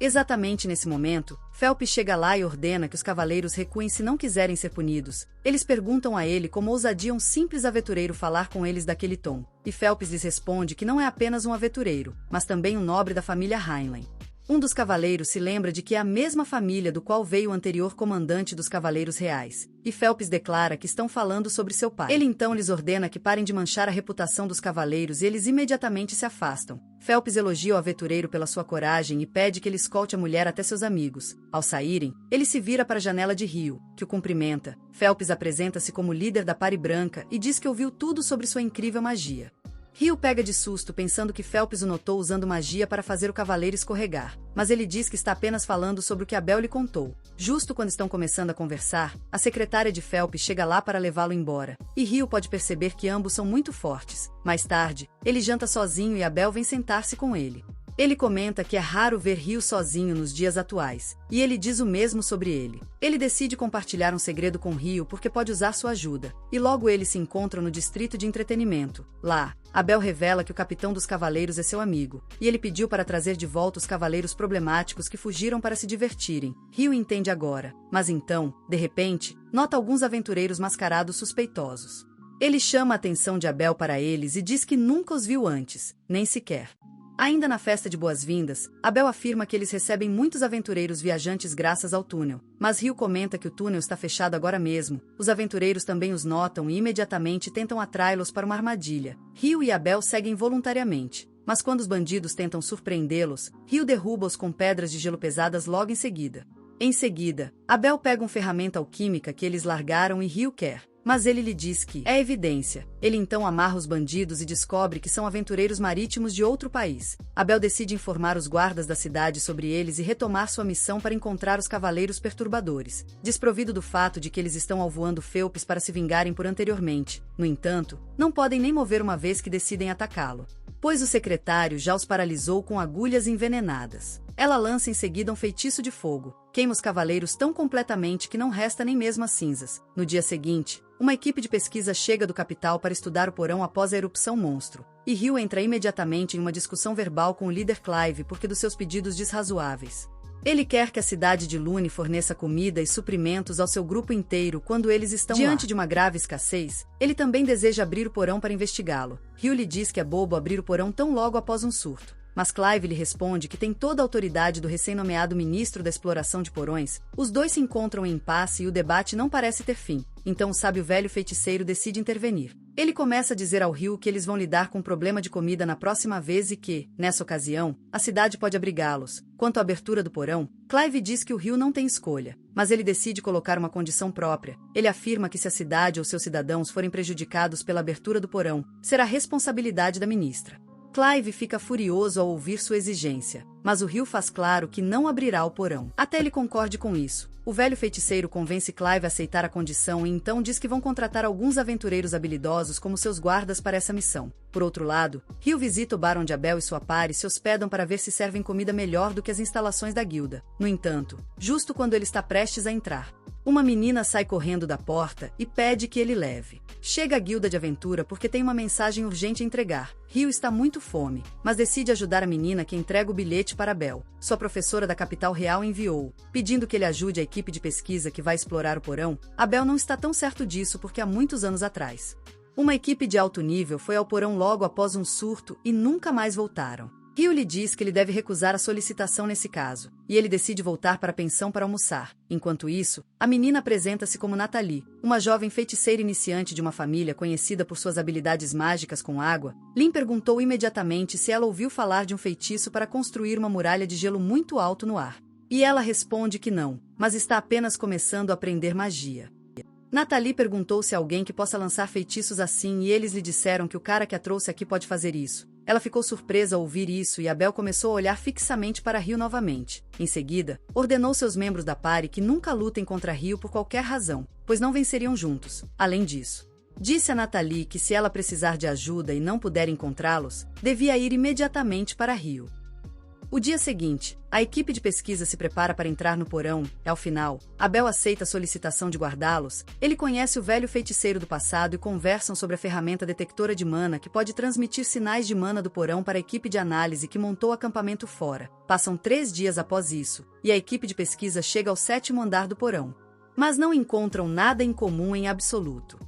Exatamente nesse momento, Phelps chega lá e ordena que os cavaleiros recuem se não quiserem ser punidos. Eles perguntam a ele como ousadia um simples aventureiro falar com eles daquele tom. E Phelps lhes responde que não é apenas um aventureiro, mas também um nobre da família Heinlein. Um dos cavaleiros se lembra de que é a mesma família do qual veio o anterior comandante dos Cavaleiros Reais, e Phelps declara que estão falando sobre seu pai. Ele então lhes ordena que parem de manchar a reputação dos cavaleiros e eles imediatamente se afastam. Phelps elogia o aventureiro pela sua coragem e pede que ele escolte a mulher até seus amigos. Ao saírem, ele se vira para a janela de Rio, que o cumprimenta. Phelps apresenta-se como líder da Pare Branca e diz que ouviu tudo sobre sua incrível magia. Rio pega de susto pensando que Phelps o notou usando magia para fazer o cavaleiro escorregar, mas ele diz que está apenas falando sobre o que Abel lhe contou. Justo quando estão começando a conversar, a secretária de Phelps chega lá para levá-lo embora, e Rio pode perceber que ambos são muito fortes. Mais tarde, ele janta sozinho e Abel vem sentar-se com ele. Ele comenta que é raro ver Rio sozinho nos dias atuais, e ele diz o mesmo sobre ele. Ele decide compartilhar um segredo com Rio porque pode usar sua ajuda, e logo eles se encontram no distrito de entretenimento. Lá, Abel revela que o capitão dos cavaleiros é seu amigo, e ele pediu para trazer de volta os cavaleiros problemáticos que fugiram para se divertirem. Rio entende agora, mas então, de repente, nota alguns aventureiros mascarados suspeitosos. Ele chama a atenção de Abel para eles e diz que nunca os viu antes, nem sequer. Ainda na festa de boas-vindas, Abel afirma que eles recebem muitos aventureiros viajantes graças ao túnel, mas Rio comenta que o túnel está fechado agora mesmo. Os aventureiros também os notam e imediatamente tentam atraí-los para uma armadilha. Rio e Abel seguem voluntariamente, mas quando os bandidos tentam surpreendê-los, Rio derruba-os com pedras de gelo pesadas logo em seguida. Em seguida, Abel pega uma ferramenta alquímica que eles largaram e Rio quer. Mas ele lhe diz que é evidência. Ele então amarra os bandidos e descobre que são aventureiros marítimos de outro país. Abel decide informar os guardas da cidade sobre eles e retomar sua missão para encontrar os cavaleiros perturbadores, desprovido do fato de que eles estão alvoando Phelps para se vingarem por anteriormente. No entanto, não podem nem mover uma vez que decidem atacá-lo, pois o secretário já os paralisou com agulhas envenenadas. Ela lança em seguida um feitiço de fogo, queima os cavaleiros tão completamente que não resta nem mesmo as cinzas. No dia seguinte, uma equipe de pesquisa chega do capital para estudar o porão após a erupção monstro, e Rio entra imediatamente em uma discussão verbal com o líder Clive porque dos seus pedidos desrazoáveis. Ele quer que a cidade de Lune forneça comida e suprimentos ao seu grupo inteiro quando eles estão diante de uma grave escassez. Ele também deseja abrir o porão para investigá-lo. Hugh lhe diz que é bobo abrir o porão tão logo após um surto. Mas Clive lhe responde que tem toda a autoridade do recém-nomeado ministro da exploração de porões. Os dois se encontram em impasse e o debate não parece ter fim. Então o sábio velho feiticeiro decide intervenir. Ele começa a dizer ao Hugh que eles vão lidar com um problema de comida na próxima vez e que, nessa ocasião, a cidade pode abrigá-los. Quanto à abertura do porão, Clive diz que o Hugh não tem escolha, mas ele decide colocar uma condição própria. Ele afirma que se a cidade ou seus cidadãos forem prejudicados pela abertura do porão, será responsabilidade da ministra. Clive fica furioso ao ouvir sua exigência, mas o Hugh faz claro que não abrirá o porão, até ele concorde com isso. O velho feiticeiro convence Clive a aceitar a condição e então diz que vão contratar alguns aventureiros habilidosos como seus guardas para essa missão. Por outro lado, Hugh visita o Barão de Abel e sua par e se hospedam para ver se servem comida melhor do que as instalações da guilda. No entanto, justo quando ele está prestes a entrar, uma menina sai correndo da porta e pede que ele leve. Chega à guilda de aventura porque tem uma mensagem urgente a entregar. Hugh está muito fome, mas decide ajudar a menina que entrega o bilhete para Abel. Sua professora da capital real enviou, pedindo que ele ajude a equipe de pesquisa que vai explorar o porão. Abel não está tão certo disso porque há muitos anos atrás, uma equipe de alto nível foi ao porão logo após um surto e nunca mais voltaram. Hugh lhe diz que ele deve recusar a solicitação nesse caso, e ele decide voltar para a pensão para almoçar. Enquanto isso, a menina apresenta-se como Nathalie, uma jovem feiticeira iniciante de uma família conhecida por suas habilidades mágicas com água. Lynn perguntou imediatamente se ela ouviu falar de um feitiço para construir uma muralha de gelo muito alto no ar. E ela responde que não, mas está apenas começando a aprender magia. Nathalie perguntou se alguém que possa lançar feitiços assim e eles lhe disseram que o cara que a trouxe aqui pode fazer isso. Ela ficou surpresa ao ouvir isso e Abel começou a olhar fixamente para Hugh novamente. Em seguida, ordenou seus membros da pare que nunca lutem contra Hugh por qualquer razão, pois não venceriam juntos. Além disso, disse a Nathalie que se ela precisar de ajuda e não puder encontrá-los, devia ir imediatamente para Hugh. O dia seguinte, a equipe de pesquisa se prepara para entrar no porão, e ao final, Abel aceita a solicitação de guardá-los. Ele conhece o velho feiticeiro do passado e conversam sobre a ferramenta detectora de mana que pode transmitir sinais de mana do porão para a equipe de análise que montou o acampamento fora. Passam 3 dias após isso, e a equipe de pesquisa chega ao 7º andar do porão. Mas não encontram nada em comum em absoluto.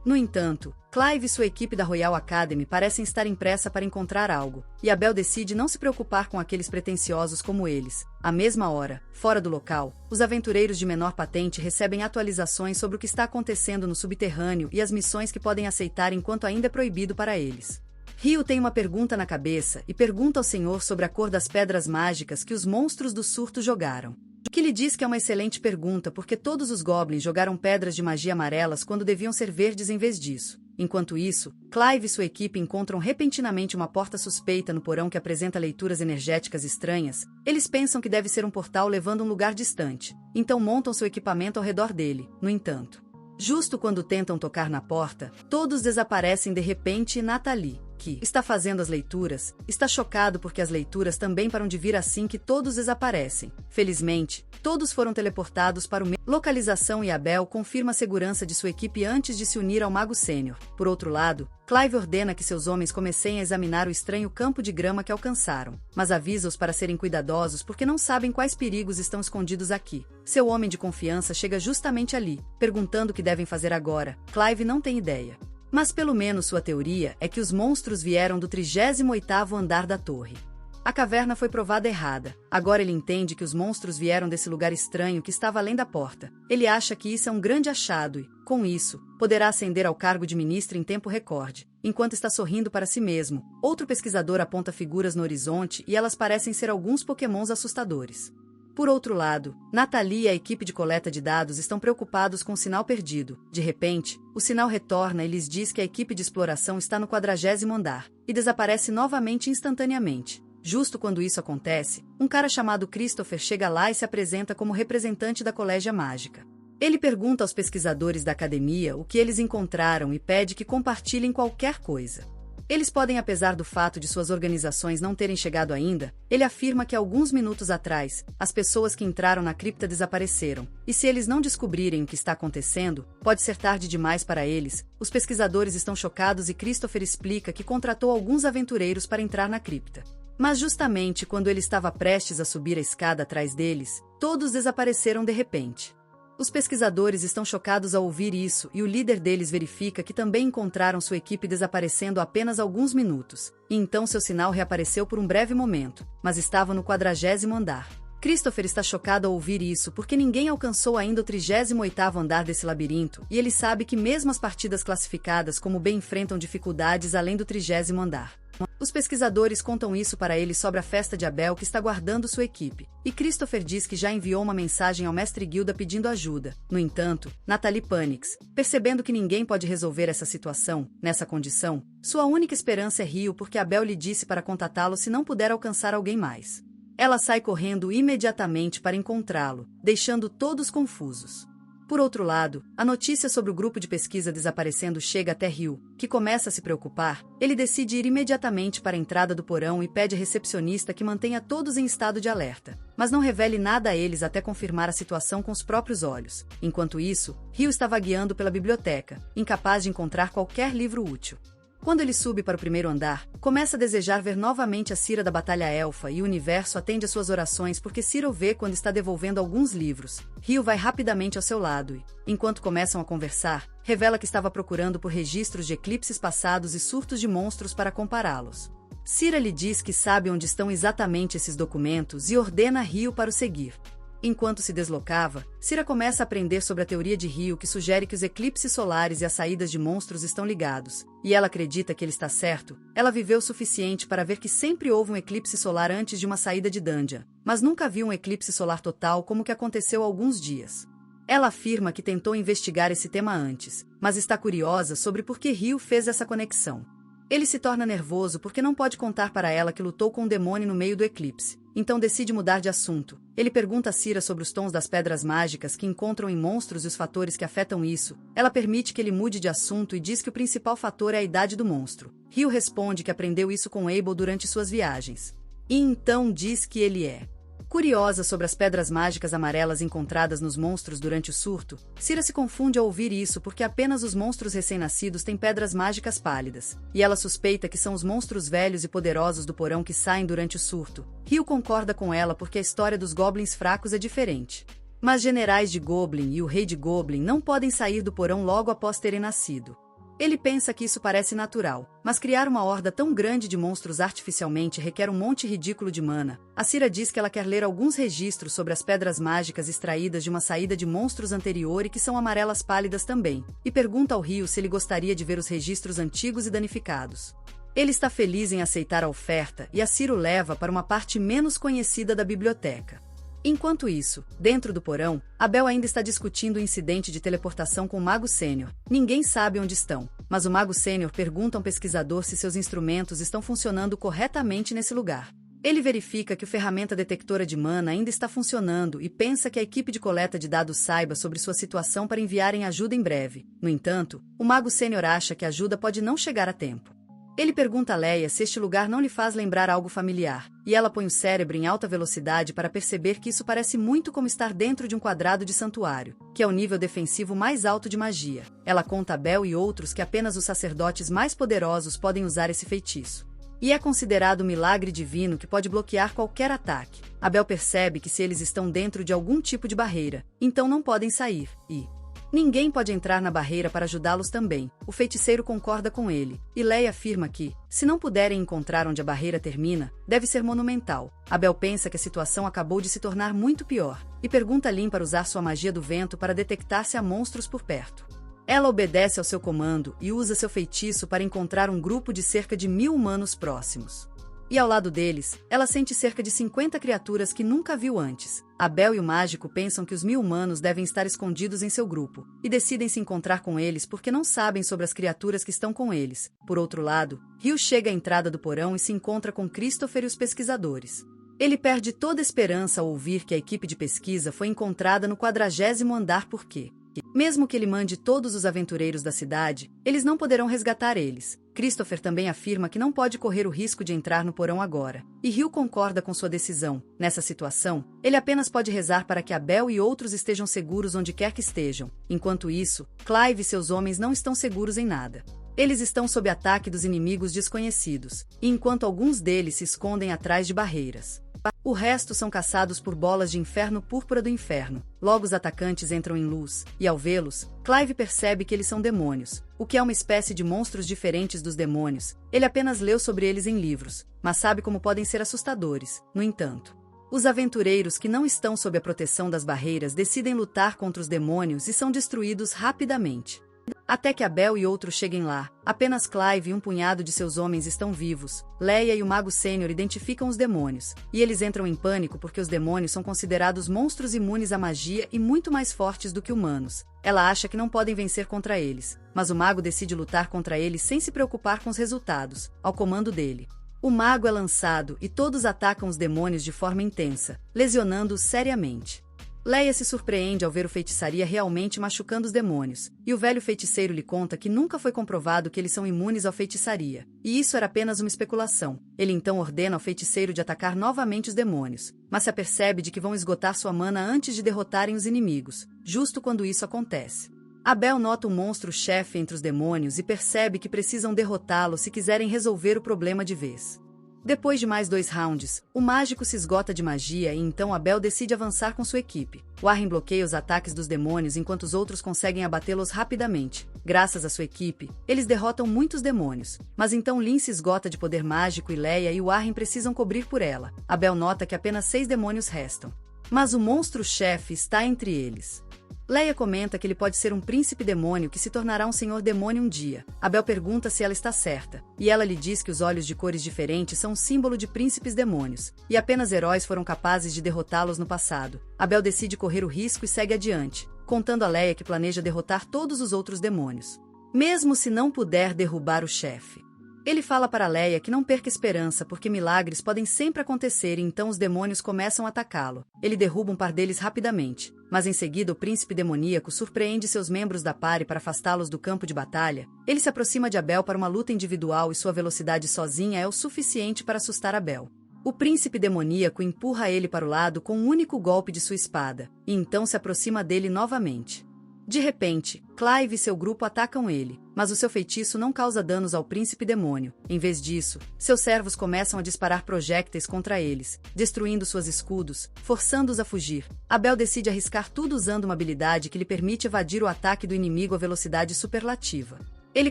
No entanto, Clive e sua equipe da Royal Academy parecem estar em pressa para encontrar algo, e Abel decide não se preocupar com aqueles pretensiosos como eles. À mesma hora, fora do local, os aventureiros de menor patente recebem atualizações sobre o que está acontecendo no subterrâneo e as missões que podem aceitar enquanto ainda é proibido para eles. Hugh tem uma pergunta na cabeça e pergunta ao senhor sobre a cor das pedras mágicas que os monstros do surto jogaram. Que lhe diz que é uma excelente pergunta porque todos os goblins jogaram pedras de magia amarelas quando deviam ser verdes em vez disso. Enquanto isso, Clive e sua equipe encontram repentinamente uma porta suspeita no porão que apresenta leituras energéticas estranhas. Eles pensam que deve ser um portal levando a um lugar distante, então montam seu equipamento ao redor dele. No entanto, justo quando tentam tocar na porta, todos desaparecem de repente e Nathalie, que está fazendo as leituras, está chocado porque as leituras também param de vir assim que todos desaparecem. Felizmente, todos foram teleportados para o localização e Abel confirma a segurança de sua equipe antes de se unir ao Mago Sênior. Por outro lado, Clive ordena que seus homens comecem a examinar o estranho campo de grama que alcançaram, mas avisa-os para serem cuidadosos porque não sabem quais perigos estão escondidos aqui. Seu homem de confiança chega justamente ali, perguntando o que devem fazer agora. Clive não tem ideia. Mas pelo menos sua teoria é que os monstros vieram do 38º andar da torre. A caverna foi provada errada. Agora ele entende que os monstros vieram desse lugar estranho que estava além da porta. Ele acha que isso é um grande achado e, com isso, poderá ascender ao cargo de ministro em tempo recorde. Enquanto está sorrindo para si mesmo, outro pesquisador aponta figuras no horizonte e elas parecem ser alguns pokémons assustadores. Por outro lado, Nathalie e a equipe de coleta de dados estão preocupados com o sinal perdido. De repente, o sinal retorna e lhes diz que a equipe de exploração está no 40º andar, e desaparece novamente instantaneamente. Justo quando isso acontece, um cara chamado Christopher chega lá e se apresenta como representante da Colégia Mágica. Ele pergunta aos pesquisadores da academia o que eles encontraram e pede que compartilhem qualquer coisa. Eles podem, apesar do fato de suas organizações não terem chegado ainda, ele afirma que alguns minutos atrás, as pessoas que entraram na cripta desapareceram, e se eles não descobrirem o que está acontecendo, pode ser tarde demais para eles. Os pesquisadores estão chocados e Christopher explica que contratou alguns aventureiros para entrar na cripta. Mas justamente quando ele estava prestes a subir a escada atrás deles, todos desapareceram de repente. Os pesquisadores estão chocados ao ouvir isso e o líder deles verifica que também encontraram sua equipe desaparecendo há apenas alguns minutos, e então seu sinal reapareceu por um breve momento, mas estava no 40º andar. Christopher está chocado ao ouvir isso porque ninguém alcançou ainda o 38º andar desse labirinto, e ele sabe que mesmo as partidas classificadas como B enfrentam dificuldades além do 30º andar. Os pesquisadores contam isso para ele sobre a festa de Abel que está guardando sua equipe, e Christopher diz que já enviou uma mensagem ao mestre Gilda pedindo ajuda. No entanto, Natalie pânics, percebendo que ninguém pode resolver essa situação, nessa condição, sua única esperança é Rio porque Abel lhe disse para contatá-lo se não puder alcançar alguém mais. Ela sai correndo imediatamente para encontrá-lo, deixando todos confusos. Por outro lado, a notícia sobre o grupo de pesquisa desaparecendo chega até Rio, que começa a se preocupar. Ele decide ir imediatamente para a entrada do porão e pede à recepcionista que mantenha todos em estado de alerta, mas não revele nada a eles até confirmar a situação com os próprios olhos. Enquanto isso, Rio está vagueando pela biblioteca, incapaz de encontrar qualquer livro útil. Quando ele sube para o primeiro andar, começa a desejar ver novamente a Cira da Batalha Elfa e o universo atende às suas orações porque Cira o vê quando está devolvendo alguns livros. Rio vai rapidamente ao seu lado e, enquanto começam a conversar, revela que estava procurando por registros de eclipses passados e surtos de monstros para compará-los. Cira lhe diz que sabe onde estão exatamente esses documentos e ordena Rio para o seguir. Enquanto se deslocava, Cira começa a aprender sobre a teoria de Rio que sugere que os eclipses solares e as saídas de monstros estão ligados, e ela acredita que ele está certo. Ela viveu o suficiente para ver que sempre houve um eclipse solar antes de uma saída de Dungeon, mas nunca viu um eclipse solar total como o que aconteceu há alguns dias. Ela afirma que tentou investigar esse tema antes, mas está curiosa sobre por que Rio fez essa conexão. Ele se torna nervoso porque não pode contar para ela que lutou com um demônio no meio do eclipse, então decide mudar de assunto. Ele pergunta a Cira sobre os tons das pedras mágicas que encontram em monstros e os fatores que afetam isso. Ela permite que ele mude de assunto e diz que o principal fator é a idade do monstro. Rio responde que aprendeu isso com Abel durante suas viagens. E então diz que ele é curiosa sobre as pedras mágicas amarelas encontradas nos monstros durante o surto. Cira se confunde ao ouvir isso porque apenas os monstros recém-nascidos têm pedras mágicas pálidas, e ela suspeita que são os monstros velhos e poderosos do porão que saem durante o surto. Rio concorda com ela porque a história dos goblins fracos é diferente. Mas generais de Goblin e o rei de Goblin não podem sair do porão logo após terem nascido. Ele pensa que isso parece natural, mas criar uma horda tão grande de monstros artificialmente requer um monte ridículo de mana. A Cira diz que ela quer ler alguns registros sobre as pedras mágicas extraídas de uma saída de monstros anterior e que são amarelas pálidas também, e pergunta ao Rio se ele gostaria de ver os registros antigos e danificados. Ele está feliz em aceitar a oferta e a Cira o leva para uma parte menos conhecida da biblioteca. Enquanto isso, dentro do porão, Abel ainda está discutindo o incidente de teleportação com o Mago Sênior. Ninguém sabe onde estão, mas o Mago Sênior pergunta a um pesquisador se seus instrumentos estão funcionando corretamente nesse lugar. Ele verifica que a ferramenta detectora de mana ainda está funcionando e pensa que a equipe de coleta de dados saiba sobre sua situação para enviarem ajuda em breve. No entanto, o Mago Sênior acha que a ajuda pode não chegar a tempo. Ele pergunta a Leia se este lugar não lhe faz lembrar algo familiar, e ela põe o cérebro em alta velocidade para perceber que isso parece muito como estar dentro de um quadrado de santuário, que é o nível defensivo mais alto de magia. Ela conta a Bel e outros que apenas os sacerdotes mais poderosos podem usar esse feitiço. E é considerado um milagre divino que pode bloquear qualquer ataque. Abel percebe que se eles estão dentro de algum tipo de barreira, então não podem sair, e ninguém pode entrar na barreira para ajudá-los também. O feiticeiro concorda com ele, e Leia afirma que, se não puderem encontrar onde a barreira termina, deve ser monumental. Abel pensa que a situação acabou de se tornar muito pior, e pergunta a Lin para usar sua magia do vento para detectar se há monstros por perto. Ela obedece ao seu comando e usa seu feitiço para encontrar um grupo de cerca de 1000 humanos próximos. E ao lado deles, ela sente cerca de 50 criaturas que nunca viu antes. Abel e o mágico pensam que os 1000 humanos devem estar escondidos em seu grupo, e decidem se encontrar com eles porque não sabem sobre as criaturas que estão com eles. Por outro lado, Rio chega à entrada do porão e se encontra com Christopher e os pesquisadores. Ele perde toda esperança ao ouvir que a equipe de pesquisa foi encontrada no 40º andar porque, mesmo que ele mande todos os aventureiros da cidade, eles não poderão resgatar eles. Christopher também afirma que não pode correr o risco de entrar no porão agora, e Rio concorda com sua decisão. Nessa situação, ele apenas pode rezar para que Abel e outros estejam seguros onde quer que estejam. Enquanto isso, Clive e seus homens não estão seguros em nada. Eles estão sob ataque dos inimigos desconhecidos, e enquanto alguns deles se escondem atrás de barreiras, o resto são caçados por bolas de inferno púrpura do inferno. Logo os atacantes entram em luz, e ao vê-los, Clive percebe que eles são demônios, o que é uma espécie de monstros diferentes dos demônios. Ele apenas leu sobre eles em livros, mas sabe como podem ser assustadores. No entanto, os aventureiros que não estão sob a proteção das barreiras decidem lutar contra os demônios e são destruídos rapidamente. Até que Abel e outros cheguem lá, apenas Clive e um punhado de seus homens estão vivos. Leia e o Mago Sênior identificam os demônios, e eles entram em pânico porque os demônios são considerados monstros imunes à magia e muito mais fortes do que humanos. Ela acha que não podem vencer contra eles, mas o mago decide lutar contra eles sem se preocupar com os resultados, ao comando dele. O mago é lançado e todos atacam os demônios de forma intensa, lesionando-os seriamente. Leia se surpreende ao ver o feitiçaria realmente machucando os demônios, e o velho feiticeiro lhe conta que nunca foi comprovado que eles são imunes à feitiçaria, e isso era apenas uma especulação. Ele então ordena ao feiticeiro de atacar novamente os demônios, mas se apercebe de que vão esgotar sua mana antes de derrotarem os inimigos, justo quando isso acontece. Abel nota um monstro-chefe entre os demônios e percebe que precisam derrotá-lo se quiserem resolver o problema de vez. Depois de mais 2 rounds, o mágico se esgota de magia e então Abel decide avançar com sua equipe. Warren bloqueia os ataques dos demônios enquanto os outros conseguem abatê-los rapidamente. Graças à sua equipe, eles derrotam muitos demônios. Mas então Lynn se esgota de poder mágico e Leia e Warren precisam cobrir por ela. Abel nota que apenas 6 demônios restam. Mas o monstro-chefe está entre eles. Leia comenta que ele pode ser um príncipe demônio que se tornará um senhor demônio um dia. Abel pergunta se ela está certa, e ela lhe diz que os olhos de cores diferentes são um símbolo de príncipes demônios, e apenas heróis foram capazes de derrotá-los no passado. Abel decide correr o risco e segue adiante, contando a Leia que planeja derrotar todos os outros demônios, mesmo se não puder derrubar o chefe. Ele fala para Leia que não perca esperança porque milagres podem sempre acontecer e então os demônios começam a atacá-lo. Ele derruba um par deles rapidamente, mas em seguida o príncipe demoníaco surpreende seus membros da party para afastá-los do campo de batalha. Ele se aproxima de Abel para uma luta individual e sua velocidade sozinha é o suficiente para assustar Abel. O príncipe demoníaco empurra ele para o lado com um único golpe de sua espada, e então se aproxima dele novamente. De repente, Clive e seu grupo atacam ele, mas o seu feitiço não causa danos ao príncipe demônio. Em vez disso, seus servos começam a disparar projéteis contra eles, destruindo seus escudos, forçando-os a fugir. Abel decide arriscar tudo usando uma habilidade que lhe permite evadir o ataque do inimigo à velocidade superlativa. Ele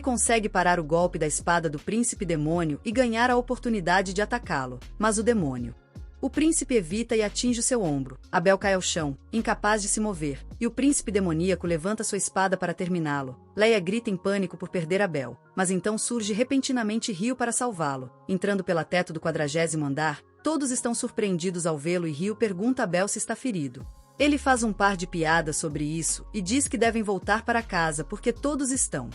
consegue parar o golpe da espada do príncipe demônio e ganhar a oportunidade de atacá-lo, mas o demônio. O príncipe evita e atinge o seu ombro. Abel cai ao chão, incapaz de se mover, e o príncipe demoníaco levanta sua espada para terminá-lo. Leia grita em pânico por perder Abel, mas então surge repentinamente Rio para salvá-lo. Entrando pelo teto do 40º andar, todos estão surpreendidos ao vê-lo e Rio pergunta a Abel se está ferido. Ele faz um par de piadas sobre isso e diz que devem voltar para casa porque todos estão.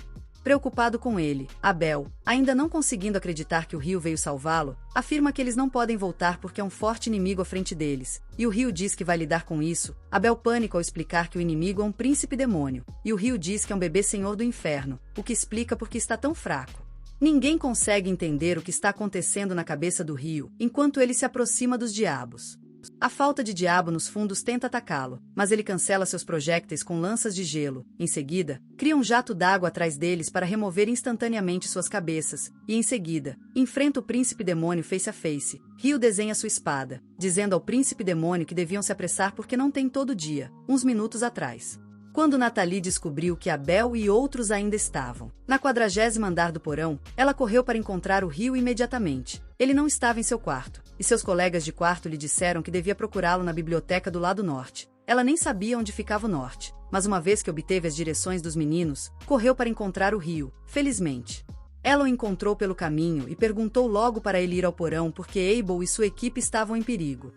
Preocupado com ele, Abel, ainda não conseguindo acreditar que o Rio veio salvá-lo, afirma que eles não podem voltar porque é um forte inimigo à frente deles, e o Rio diz que vai lidar com isso. Abel pânico ao explicar que o inimigo é um príncipe demônio, e o Rio diz que é um bebê senhor do inferno, o que explica por que está tão fraco. Ninguém consegue entender o que está acontecendo na cabeça do Rio, enquanto ele se aproxima dos diabos. A falta de diabo nos fundos tenta atacá-lo, mas ele cancela seus projéteis com lanças de gelo. Em seguida, cria um jato d'água atrás deles para remover instantaneamente suas cabeças, e em seguida, enfrenta o príncipe demônio face a face. Rio desenha sua espada, dizendo ao príncipe demônio que deviam se apressar porque não tem todo dia, uns minutos atrás. Quando Nathalie descobriu que Abel e outros ainda estavam na 40º andar do porão, ela correu para encontrar o Rio imediatamente. Ele não estava em seu quarto, e seus colegas de quarto lhe disseram que devia procurá-lo na biblioteca do lado norte. Ela nem sabia onde ficava o norte, mas uma vez que obteve as direções dos meninos, correu para encontrar o Rio, felizmente. Ela o encontrou pelo caminho e perguntou logo para ele ir ao porão porque Abel e sua equipe estavam em perigo.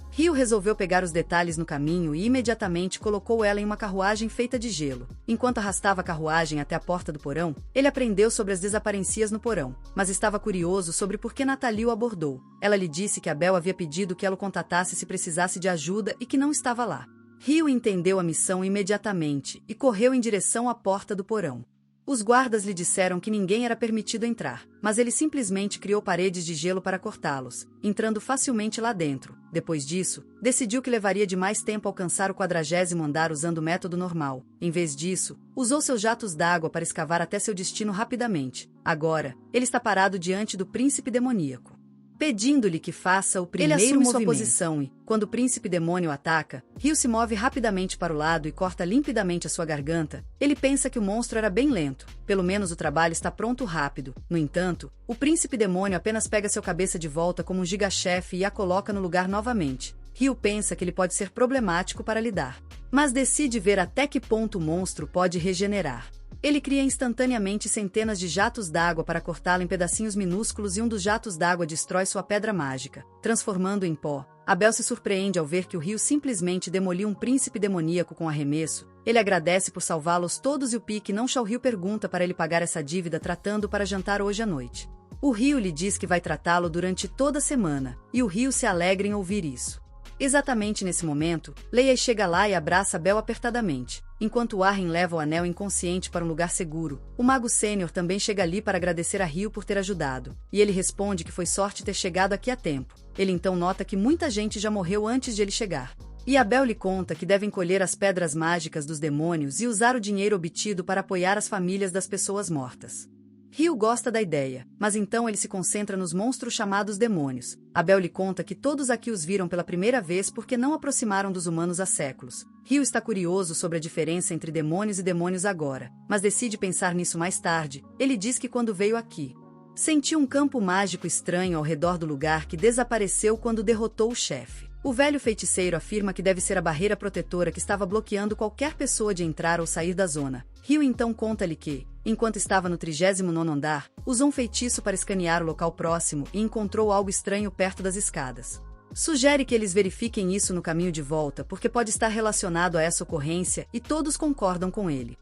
Rio resolveu pegar os detalhes no caminho e imediatamente colocou ela em uma carruagem feita de gelo. Enquanto arrastava a carruagem até a porta do porão, ele aprendeu sobre as desaparecidas no porão, mas estava curioso sobre por que Nathalie o abordou. Ela lhe disse que Abel havia pedido que ela o contatasse se precisasse de ajuda e que não estava lá. Rio entendeu a missão imediatamente e correu em direção à porta do porão. Os guardas lhe disseram que ninguém era permitido entrar, mas ele simplesmente criou paredes de gelo para cortá-los, entrando facilmente lá dentro. Depois disso, decidiu que levaria de mais tempo alcançar o 40º andar usando o método normal. Em vez disso, usou seus jatos d'água para escavar até seu destino rapidamente. Agora, ele está parado diante do príncipe demoníaco, pedindo-lhe que faça o primeiro movimento. Ele assume sua posição e, quando o príncipe demônio ataca, Ryu se move rapidamente para o lado e corta limpidamente a sua garganta. Ele pensa que o monstro era bem lento, pelo menos o trabalho está pronto rápido. No entanto, o príncipe demônio apenas pega sua cabeça de volta como um giga-chefe e a coloca no lugar novamente. Ryu pensa que ele pode ser problemático para lidar, mas decide ver até que ponto o monstro pode regenerar. Ele cria instantaneamente centenas de jatos d'água para cortá-lo em pedacinhos minúsculos e um dos jatos d'água destrói sua pedra mágica, transformando-o em pó. Abel se surpreende ao ver que o Ryu simplesmente demoliu um príncipe demoníaco com arremesso. Ele agradece por salvá-los todos e o Pique não Shao Ryu pergunta para ele pagar essa dívida tratando para jantar hoje à noite. O Ryu lhe diz que vai tratá-lo durante toda a semana, e o Ryu se alegra em ouvir isso. Exatamente nesse momento, Leia chega lá e abraça Bel apertadamente. Enquanto Warren leva o anel inconsciente para um lugar seguro, o Mago Sênior também chega ali para agradecer a Ryu por ter ajudado, e ele responde que foi sorte ter chegado aqui a tempo. Ele então nota que muita gente já morreu antes de ele chegar. E Abel lhe conta que devem colher as pedras mágicas dos demônios e usar o dinheiro obtido para apoiar as famílias das pessoas mortas. Ryu gosta da ideia, mas então ele se concentra nos monstros chamados demônios. Abel lhe conta que todos aqui os viram pela primeira vez porque não aproximaram dos humanos há séculos. Ryu está curioso sobre a diferença entre demônios e demônios agora, mas decide pensar nisso mais tarde. Ele diz que quando veio aqui, sentiu um campo mágico estranho ao redor do lugar que desapareceu quando derrotou o chefe. O velho feiticeiro afirma que deve ser a barreira protetora que estava bloqueando qualquer pessoa de entrar ou sair da zona. Ryu então conta-lhe que, enquanto estava no 39º andar, usou um feitiço para escanear o local próximo e encontrou algo estranho perto das escadas. Sugere que eles verifiquem isso no caminho de volta porque pode estar relacionado a essa ocorrência e todos concordam com ele.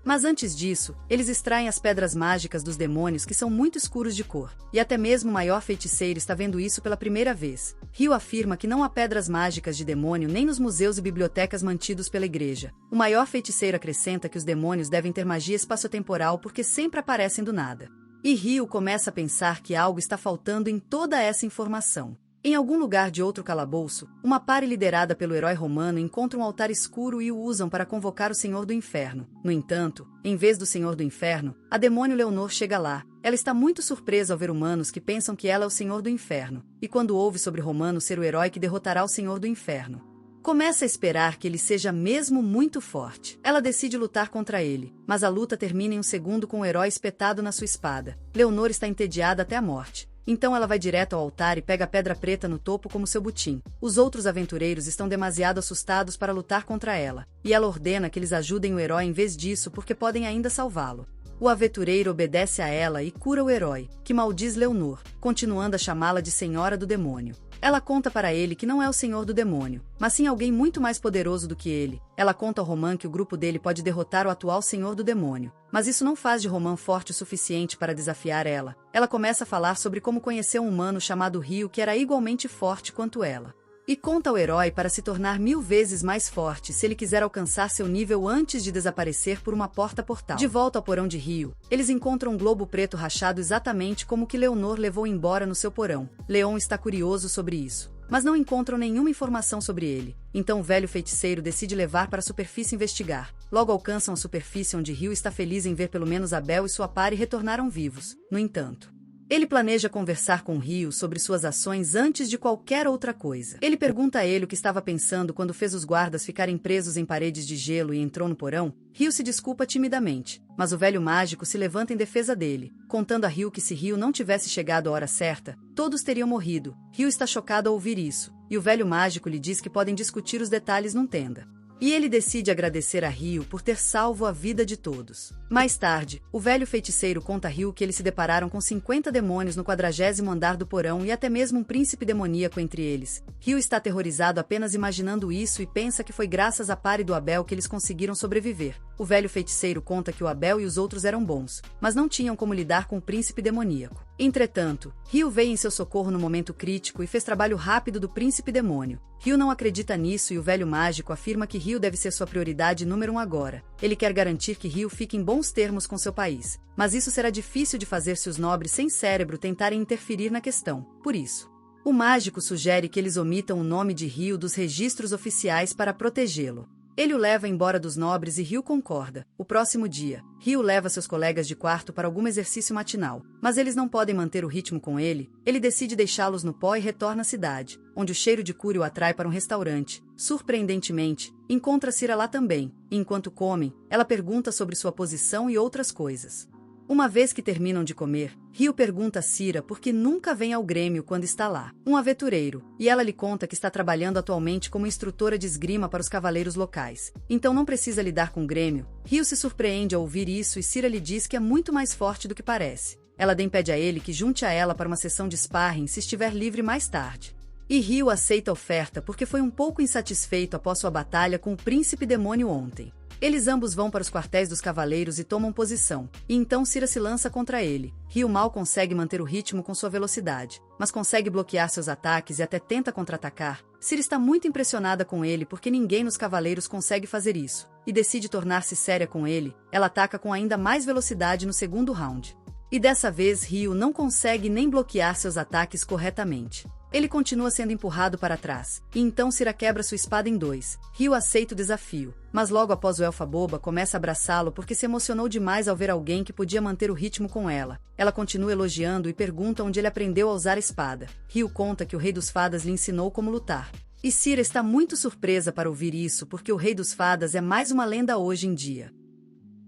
Mas antes disso, eles extraem as pedras mágicas dos demônios que são muito escuros de cor, e até mesmo o maior feiticeiro está vendo isso pela primeira vez. Ryu afirma que não há pedras mágicas de demônio nem nos museus e bibliotecas mantidos pela igreja. O maior feiticeiro acrescenta que os demônios devem ter magia espaciotemporal porque sempre aparecem do nada. E Ryu começa a pensar que algo está faltando em toda essa informação. Em algum lugar de outro calabouço, uma pare liderada pelo herói romano encontra um altar escuro e o usam para convocar o Senhor do Inferno. No entanto, em vez do Senhor do Inferno, a demônio Leonor chega lá. Ela está muito surpresa ao ver humanos que pensam que ela é o Senhor do Inferno, e quando ouve sobre Romano ser o herói que derrotará o Senhor do Inferno, começa a esperar que ele seja mesmo muito forte. Ela decide lutar contra ele, mas a luta termina em um segundo com o herói espetado na sua espada. Leonor está entediada até a morte. Então ela vai direto ao altar e pega a pedra preta no topo como seu butim. Os outros aventureiros estão demasiado assustados para lutar contra ela, e ela ordena que eles ajudem o herói em vez disso porque podem ainda salvá-lo. O aventureiro obedece a ela e cura o herói, que maldiz Leonor, continuando a chamá-la de Senhora do Demônio. Ela conta para ele que não é o Senhor do Demônio, mas sim alguém muito mais poderoso do que ele. Ela conta ao Roman que o grupo dele pode derrotar o atual Senhor do Demônio, mas isso não faz de Roman forte o suficiente para desafiar ela. Ela começa a falar sobre como conheceu um humano chamado Ryu que era igualmente forte quanto ela. E conta ao herói para se tornar 1000 vezes mais forte se ele quiser alcançar seu nível antes de desaparecer por uma porta-portal. De volta ao porão de Ryu, eles encontram um globo preto rachado exatamente como o que Leonor levou embora no seu porão. Leon está curioso sobre isso, mas não encontram nenhuma informação sobre ele. Então o velho feiticeiro decide levar para a superfície investigar. Logo alcançam a superfície onde Ryu está feliz em ver pelo menos Abel e sua pare retornaram vivos. No entanto, ele planeja conversar com Ryu sobre suas ações antes de qualquer outra coisa. Ele pergunta a ele o que estava pensando quando fez os guardas ficarem presos em paredes de gelo e entrou no porão. Ryu se desculpa timidamente, mas o velho mágico se levanta em defesa dele, contando a Ryu que se Ryu não tivesse chegado à hora certa, todos teriam morrido. Ryu está chocado ao ouvir isso, e o velho mágico lhe diz que podem discutir os detalhes num tenda. E ele decide agradecer a Ryu por ter salvo a vida de todos. Mais tarde, o velho feiticeiro conta a Ryu que eles se depararam com 50 demônios no 40º andar do porão e até mesmo um príncipe demoníaco entre eles. Ryu está aterrorizado apenas imaginando isso e pensa que foi graças à pare do Abel que eles conseguiram sobreviver. O velho feiticeiro conta que o Abel e os outros eram bons, mas não tinham como lidar com o príncipe demoníaco. Entretanto, Ryu veio em seu socorro no momento crítico e fez trabalho rápido do príncipe demônio. Ryu não acredita nisso e o velho mágico afirma que Ryu deve ser sua prioridade número 1 agora. Ele quer garantir que Ryu fique em bons termos com seu país, mas isso será difícil de fazer se os nobres sem cérebro tentarem interferir na questão. Por isso, O mágico sugere que eles omitam o nome de Ryu dos registros oficiais para protegê-lo. Ele o leva embora dos nobres e Ryu concorda. O próximo dia, Ryu leva seus colegas de quarto para algum exercício matinal, mas eles não podem manter o ritmo com ele. Ele decide deixá-los no pó e retorna à cidade, onde o cheiro de curry o atrai para um restaurante. Surpreendentemente, encontra Cira lá também. E enquanto comem, ela pergunta sobre sua posição e outras coisas. Uma vez que terminam de comer, Ryu pergunta a Cira por que nunca vem ao Grêmio quando está lá, um aventureiro, e ela lhe conta que está trabalhando atualmente como instrutora de esgrima para os cavaleiros locais. Então não precisa lidar com o Grêmio. Ryu se surpreende ao ouvir isso e Cira lhe diz que é muito mais forte do que parece. Ela pede a ele que junte a ela para uma sessão de sparring se estiver livre mais tarde. E Ryu aceita a oferta porque foi um pouco insatisfeito após sua batalha com o Príncipe Demônio ontem. Eles ambos vão para os quartéis dos cavaleiros e tomam posição, e então Cira se lança contra ele. Ryu mal consegue manter o ritmo com sua velocidade, mas consegue bloquear seus ataques e até tenta contra-atacar. Cira está muito impressionada com ele porque ninguém nos cavaleiros consegue fazer isso, e decide tornar-se séria com ele. Ela ataca com ainda mais velocidade no segundo round. E dessa vez Ryu não consegue nem bloquear seus ataques corretamente. Ele continua sendo empurrado para trás, e então Cira quebra sua espada em dois. Ryu aceita o desafio, mas logo após o Elfa Boba começa a abraçá-lo porque se emocionou demais ao ver alguém que podia manter o ritmo com ela. Ela continua elogiando e pergunta onde ele aprendeu a usar a espada. Ryu conta que o Rei dos Fadas lhe ensinou como lutar. E Cira está muito surpresa para ouvir isso porque o Rei dos Fadas é mais uma lenda hoje em dia.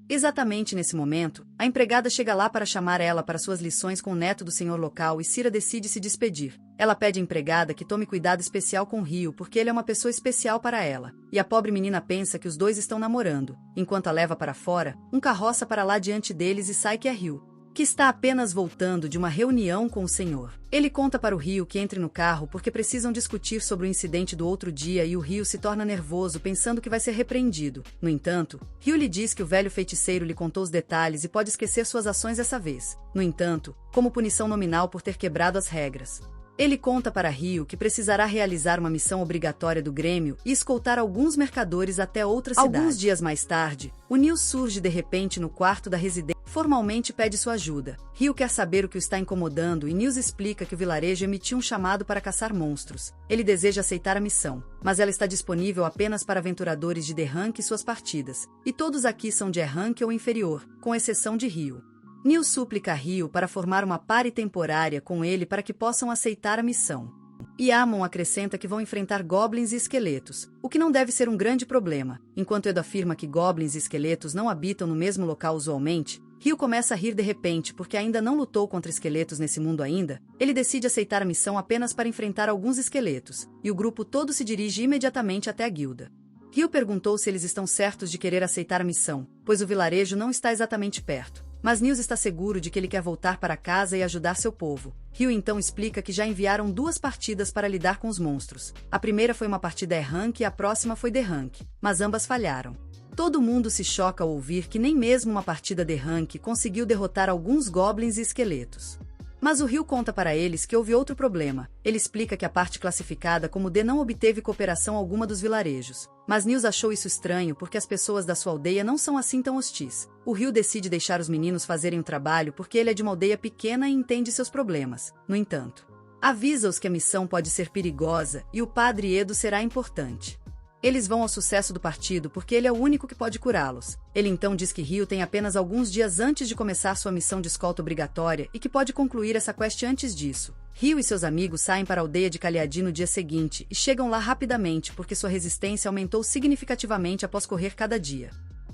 Exatamente nesse momento, a empregada chega lá para chamar ela para suas lições com o neto do senhor local e Cira decide se despedir. Ela pede à empregada que tome cuidado especial com Ryu porque ele é uma pessoa especial para ela. E a pobre menina pensa que os dois estão namorando. Enquanto a leva para fora, um carroça para lá diante deles e sai que é Ryu, que está apenas voltando de uma reunião com o senhor. Ele conta para o Ryu que entre no carro porque precisam discutir sobre o incidente do outro dia e o Ryu se torna nervoso pensando que vai ser repreendido. No entanto, Ryu lhe diz que o velho feiticeiro lhe contou os detalhes e pode esquecer suas ações dessa vez. No entanto, como punição nominal por ter quebrado as regras. Ele conta para Ryu que precisará realizar uma missão obrigatória do Grêmio e escoltar alguns mercadores até outra cidade. Alguns dias mais tarde, o Nils surge de repente no quarto da residência. Formalmente pede sua ajuda. Ryu quer saber o que o está incomodando e Nils explica que o vilarejo emitiu um chamado para caçar monstros. Ele deseja aceitar a missão, mas ela está disponível apenas para aventuradores de D-Rank e suas partidas. E todos aqui são de E-Rank ou inferior, com exceção de Ryu. Nils suplica a Ryu para formar uma pare temporária com ele para que possam aceitar a missão. E Amon acrescenta que vão enfrentar goblins e esqueletos, o que não deve ser um grande problema. Enquanto Edo afirma que goblins e esqueletos não habitam no mesmo local usualmente, Ryu começa a rir de repente porque ainda não lutou contra esqueletos nesse mundo ainda. Ele decide aceitar a missão apenas para enfrentar alguns esqueletos, e o grupo todo se dirige imediatamente até a guilda. Ryu perguntou se eles estão certos de querer aceitar a missão, pois o vilarejo não está exatamente perto. Mas Nils está seguro de que ele quer voltar para casa e ajudar seu povo. Ryu então explica que já enviaram 2 partidas para lidar com os monstros. A primeira foi uma partida E-Rank e a próxima foi D-Rank, mas ambas falharam. Todo mundo se choca ao ouvir que nem mesmo uma partida D-Rank conseguiu derrotar alguns goblins e esqueletos. Mas o Ryu conta para eles que houve outro problema. Ele explica que a parte classificada como D não obteve cooperação alguma dos vilarejos. Mas Nils achou isso estranho porque as pessoas da sua aldeia não são assim tão hostis. O Ryu decide deixar os meninos fazerem o trabalho porque ele é de uma aldeia pequena e entende seus problemas. No entanto, avisa-os que a missão pode ser perigosa e o Padre Edo será importante. Eles vão ao sucesso do partido porque ele é o único que pode curá-los. Ele então diz que Ryu tem apenas alguns dias antes de começar sua missão de escolta obrigatória e que pode concluir essa quest antes disso. Ryu e seus amigos saem para a aldeia de Caleadi no dia seguinte e chegam lá rapidamente porque sua resistência aumentou significativamente após correr cada dia.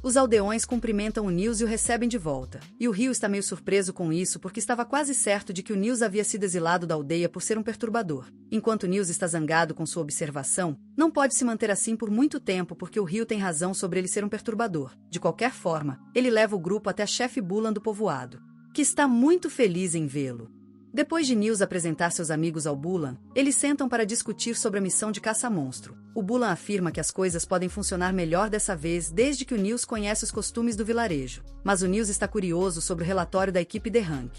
Os aldeões cumprimentam o Nils e o recebem de volta. E o Ryu está meio surpreso com isso porque estava quase certo de que o Nils havia sido exilado da aldeia por ser um perturbador. Enquanto Nils está zangado com sua observação, não pode se manter assim por muito tempo porque o Ryu tem razão sobre ele ser um perturbador. De qualquer forma, ele leva o grupo até a chefe Bulan do povoado, que está muito feliz em vê-lo. Depois de Nils apresentar seus amigos ao Bulan, eles sentam para discutir sobre a missão de caça-monstro. O Bulan afirma que as coisas podem funcionar melhor dessa vez desde que o Nils conhece os costumes do vilarejo. Mas o Nils está curioso sobre o relatório da equipe D-Rank.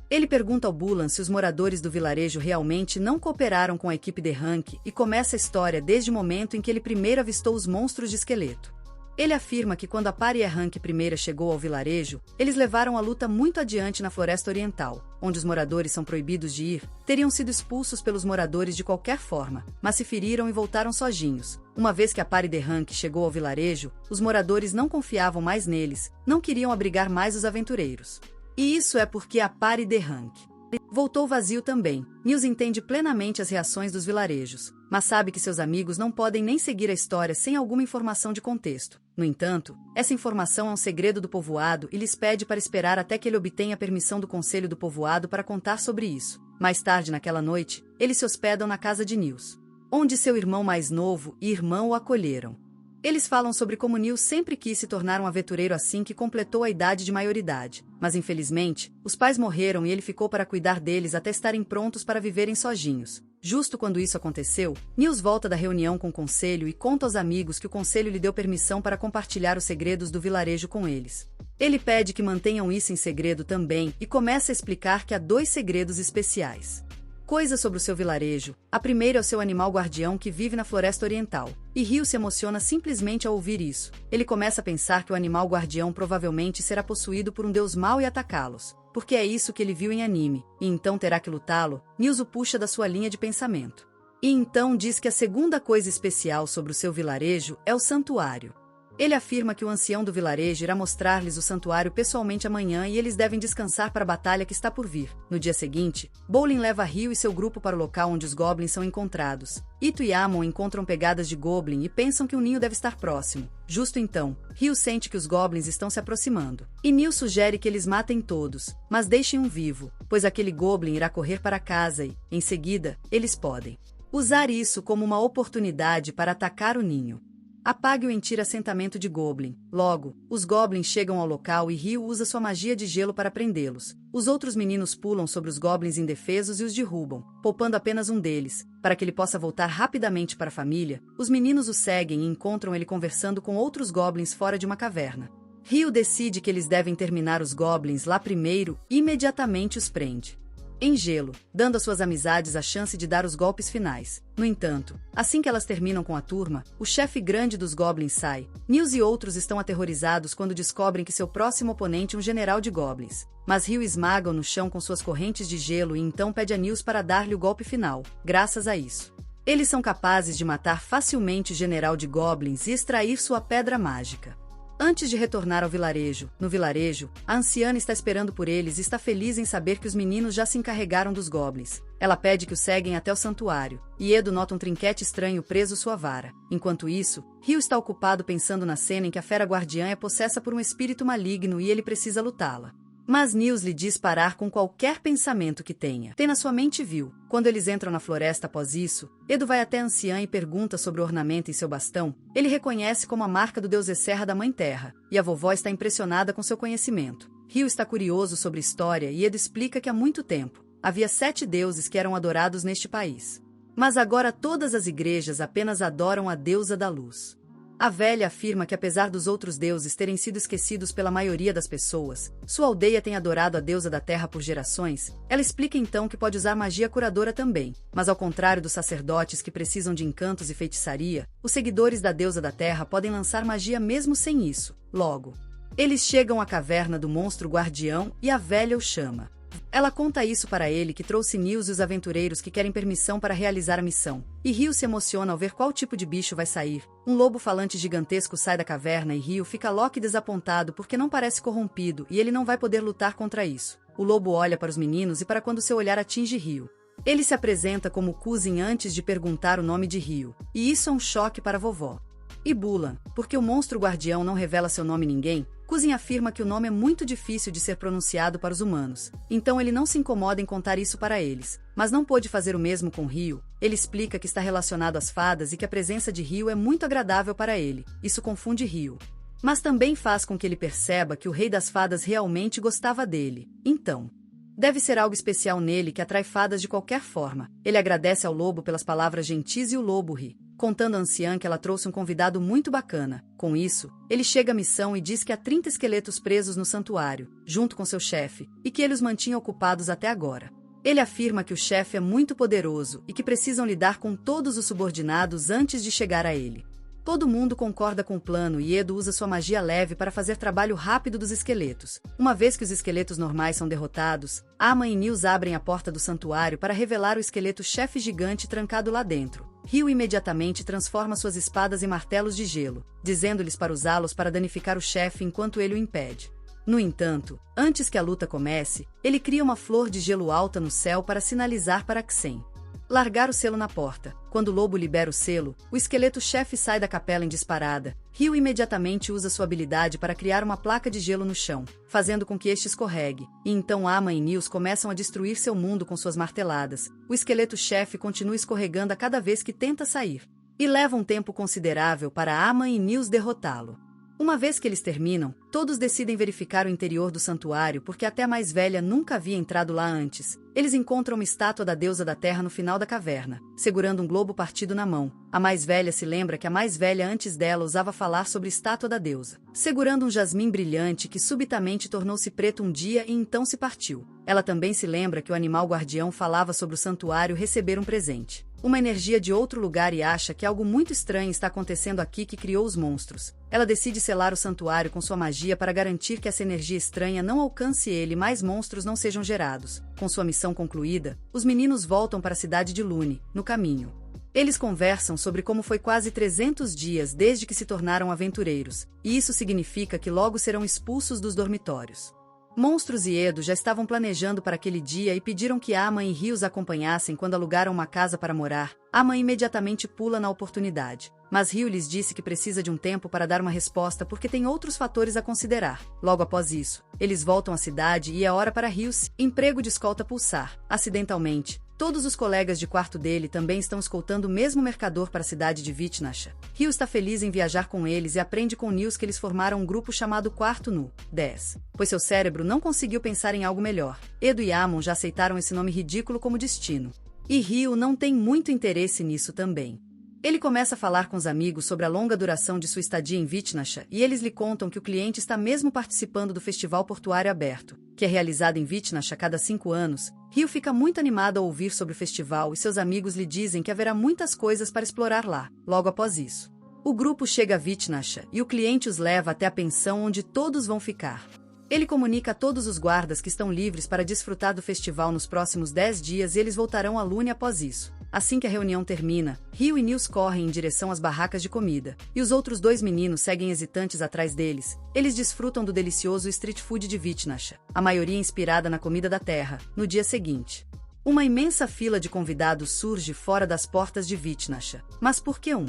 Ele pergunta ao Bulan se os moradores do vilarejo realmente não cooperaram com a equipe D-Rank e começa a história desde o momento em que ele primeiro avistou os monstros de esqueleto. Ele afirma que quando a Pari Erranque I chegou ao vilarejo, eles levaram a luta muito adiante na Floresta Oriental, onde os moradores são proibidos de ir, teriam sido expulsos pelos moradores de qualquer forma, mas se feriram e voltaram sozinhos. Uma vez que a Pari Erranque chegou ao vilarejo, os moradores não confiavam mais neles, não queriam abrigar mais os aventureiros. E isso é porque a Pari Erranque voltou vazio também. Nils entende plenamente as reações dos vilarejos, mas sabe que seus amigos não podem nem seguir a história sem alguma informação de contexto. No entanto, essa informação é um segredo do povoado e lhes pede para esperar até que ele obtenha a permissão do conselho do povoado para contar sobre isso. Mais tarde naquela noite, eles se hospedam na casa de Nils, onde seu irmão mais novo e irmã o acolheram. Eles falam sobre como Nils sempre quis se tornar um aventureiro assim que completou a idade de maioridade, mas infelizmente, os pais morreram e ele ficou para cuidar deles até estarem prontos para viverem sozinhos. Justo quando isso aconteceu, Nils volta da reunião com o conselho e conta aos amigos que o conselho lhe deu permissão para compartilhar os segredos do vilarejo com eles. Ele pede que mantenham isso em segredo também e começa a explicar que há 2 segredos especiais. Coisas sobre o seu vilarejo. A primeira é o seu animal guardião que vive na Floresta Oriental. E Ryu se emociona simplesmente ao ouvir isso. Ele começa a pensar que o animal guardião provavelmente será possuído por um deus mau e atacá-los, porque é isso que ele viu em anime, e então terá que lutá-lo. Nils o puxa da sua linha de pensamento. E então diz que a segunda coisa especial sobre o seu vilarejo é o santuário. Ele afirma que o ancião do vilarejo irá mostrar-lhes o santuário pessoalmente amanhã e eles devem descansar para a batalha que está por vir. No dia seguinte, Bolin leva Ryu e seu grupo para o local onde os goblins são encontrados. Ito e Amon encontram pegadas de goblin e pensam que o ninho deve estar próximo. Justo então, Ryu sente que os goblins estão se aproximando. E Nils sugere que eles matem todos, mas deixem um vivo, pois aquele goblin irá correr para casa e, em seguida, eles podem usar isso como uma oportunidade para atacar o ninho. Apague o mentir assentamento de Goblin. Logo, os Goblins chegam ao local e Ryu usa sua magia de gelo para prendê-los. Os outros meninos pulam sobre os Goblins indefesos e os derrubam, poupando apenas um deles. Para que ele possa voltar rapidamente para a família, os meninos o seguem e encontram ele conversando com outros Goblins fora de uma caverna. Ryu decide que eles devem terminar os Goblins lá primeiro e imediatamente os prende em gelo, dando às suas amizades a chance de dar os golpes finais. No entanto, assim que elas terminam com a turma, o chefe grande dos Goblins sai. Nils e outros estão aterrorizados quando descobrem que seu próximo oponente é um general de Goblins. Mas Ryu esmaga-o no chão com suas correntes de gelo e então pede a Nils para dar-lhe o golpe final. Graças a isso, eles são capazes de matar facilmente o general de Goblins e extrair sua pedra mágica. Antes de retornar ao vilarejo, no vilarejo, a anciã está esperando por eles e está feliz em saber que os meninos já se encarregaram dos goblins. Ela pede que o seguem até o santuário, e Edo nota um trinquete estranho preso sua vara. Enquanto isso, Ryu está ocupado pensando na cena em que a fera guardiã é possessa por um espírito maligno e ele precisa lutá-la. Mas Nils lhe diz parar com qualquer pensamento que tenha. Tem na sua mente viu. Quando eles entram na floresta após isso, Edo vai até a anciã e pergunta sobre o ornamento em seu bastão. Ele reconhece como a marca do deus Esserra da Mãe Terra, e a vovó está impressionada com seu conhecimento. Ryu está curioso sobre a história e Edo explica que há muito tempo havia 7 deuses que eram adorados neste país. Mas agora todas as igrejas apenas adoram a deusa da luz. A velha afirma que apesar dos outros deuses terem sido esquecidos pela maioria das pessoas, sua aldeia tem adorado a deusa da terra por gerações. Ela explica então que pode usar magia curadora também, mas ao contrário dos sacerdotes que precisam de encantos e feitiçaria, os seguidores da deusa da terra podem lançar magia mesmo sem isso. Logo, eles chegam à caverna do monstro guardião e a velha o chama. Ela conta isso para ele que trouxe Nils e os aventureiros que querem permissão para realizar a missão. E Ryu se emociona ao ver qual tipo de bicho vai sair. Um lobo falante gigantesco sai da caverna e Ryu fica louco e desapontado porque não parece corrompido e ele não vai poder lutar contra isso. O lobo olha para os meninos e para quando seu olhar atinge Ryu. Ele se apresenta como Cousin antes de perguntar o nome de Ryu. E isso é um choque para a vovó. E Bulan, porque o monstro guardião não revela seu nome a ninguém, Cousin afirma que o nome é muito difícil de ser pronunciado para os humanos, então ele não se incomoda em contar isso para eles, mas não pôde fazer o mesmo com Ryu. Ele explica que está relacionado às fadas e que a presença de Ryu é muito agradável para ele. Isso confunde Ryu, mas também faz com que ele perceba que o rei das fadas realmente gostava dele. Então, deve ser algo especial nele que atrai fadas de qualquer forma. Ele agradece ao lobo pelas palavras gentis e o lobo ri, contando à anciã que ela trouxe um convidado muito bacana. Com isso, ele chega à missão e diz que há 30 esqueletos presos no santuário, junto com seu chefe, e que ele os mantinha ocupados até agora. Ele afirma que o chefe é muito poderoso e que precisam lidar com todos os subordinados antes de chegar a ele. Todo mundo concorda com o plano e Edo usa sua magia leve para fazer trabalho rápido dos esqueletos. Uma vez que os esqueletos normais são derrotados, Ama e Nils abrem a porta do santuário para revelar o esqueleto-chefe gigante trancado lá dentro. Ryu imediatamente transforma suas espadas em martelos de gelo, dizendo-lhes para usá-los para danificar o chefe enquanto ele o impede. No entanto, antes que a luta comece, ele cria uma flor de gelo alta no céu para sinalizar para Xen largar o selo na porta. Quando o lobo libera o selo, o esqueleto-chefe sai da capela em disparada. Ryu imediatamente usa sua habilidade para criar uma placa de gelo no chão, fazendo com que este escorregue, e então Ama e Nils começam a destruir seu mundo com suas marteladas. O esqueleto-chefe continua escorregando a cada vez que tenta sair, e leva um tempo considerável para Ama e Nils derrotá-lo. Uma vez que eles terminam, todos decidem verificar o interior do santuário porque até a mais velha nunca havia entrado lá antes. Eles encontram uma estátua da deusa da terra no final da caverna, segurando um globo partido na mão. A mais velha se lembra que a mais velha antes dela usava falar sobre estátua da deusa, segurando um jasmim brilhante que subitamente tornou-se preto um dia e então se partiu. Ela também se lembra que o animal guardião falava sobre o santuário receber um presente, uma energia de outro lugar, e acha que algo muito estranho está acontecendo aqui que criou os monstros. Ela decide selar o santuário com sua magia para garantir que essa energia estranha não alcance ele e mais monstros não sejam gerados. Com sua missão concluída, os meninos voltam para a cidade de Lune. No caminho, eles conversam sobre como foi quase 300 dias desde que se tornaram aventureiros, e isso significa que logo serão expulsos dos dormitórios. Monstros e Edo já estavam planejando para aquele dia e pediram que Ama e Ryu os acompanhassem quando alugaram uma casa para morar. Ama imediatamente pula na oportunidade, mas Ryu lhes disse que precisa de um tempo para dar uma resposta porque tem outros fatores a considerar. Logo após isso, eles voltam à cidade e é hora para Ryu emprego de escolta pulsar. Acidentalmente, todos os colegas de quarto dele também estão escoltando o mesmo mercador para a cidade de Vitnasha. Ryu está feliz em viajar com eles e aprende com Nils que eles formaram um grupo chamado Quarto Nu 10, pois seu cérebro não conseguiu pensar em algo melhor. Edo e Amon já aceitaram esse nome ridículo como destino, e Ryu não tem muito interesse nisso também. Ele começa a falar com os amigos sobre a longa duração de sua estadia em Vitnasha e eles lhe contam que o cliente está mesmo participando do Festival Portuário Aberto, que é realizado em Vitnasha a cada 5 anos. Ryu fica muito animado ao ouvir sobre o festival e seus amigos lhe dizem que haverá muitas coisas para explorar lá. Logo após isso, o grupo chega a Vitnasha e o cliente os leva até a pensão onde todos vão ficar. Ele comunica a todos os guardas que estão livres para desfrutar do festival nos próximos 10 dias e eles voltarão a Lune após isso. Assim que a reunião termina, Ryu e Nils correm em direção às barracas de comida, e os outros 2 meninos seguem hesitantes atrás deles. Eles desfrutam do delicioso street food de Vitnasha, a maioria inspirada na comida da terra. No dia seguinte, uma imensa fila de convidados surge fora das portas de Vitnasha. Mas por que um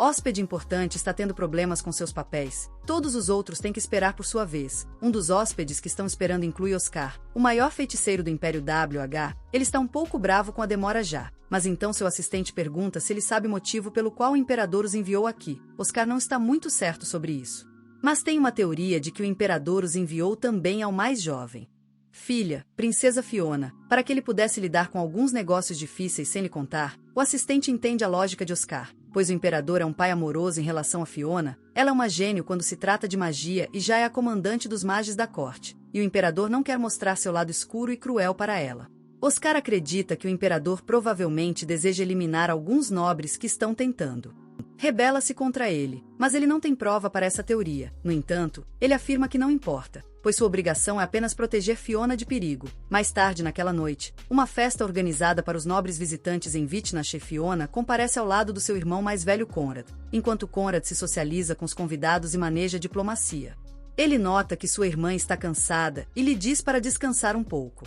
hóspede importante está tendo problemas com seus papéis? Todos os outros têm que esperar por sua vez. Um dos hóspedes que estão esperando inclui Oscar, o maior feiticeiro do Império WH. Ele está um pouco bravo com a demora já, mas então seu assistente pergunta se ele sabe o motivo pelo qual o imperador os enviou aqui. Oscar não está muito certo sobre isso, mas tem uma teoria de que o imperador os enviou também ao mais jovem filha, Princesa Fiona, para que ele pudesse lidar com alguns negócios difíceis sem lhe contar. O assistente entende a lógica de Oscar, pois o imperador é um pai amoroso em relação a Fiona. Ela é uma gênio quando se trata de magia e já é a comandante dos magos da corte, e o imperador não quer mostrar seu lado escuro e cruel para ela. Oscar acredita que o imperador provavelmente deseja eliminar alguns nobres que estão tentando rebela-se contra ele, mas ele não tem prova para essa teoria. No entanto, ele afirma que não importa, pois sua obrigação é apenas proteger Fiona de perigo. Mais tarde naquela noite, uma festa organizada para os nobres visitantes em Vitnasha, e Fiona comparece ao lado do seu irmão mais velho Conrad, enquanto Conrad se socializa com os convidados e maneja diplomacia. Ele nota que sua irmã está cansada e lhe diz para descansar um pouco.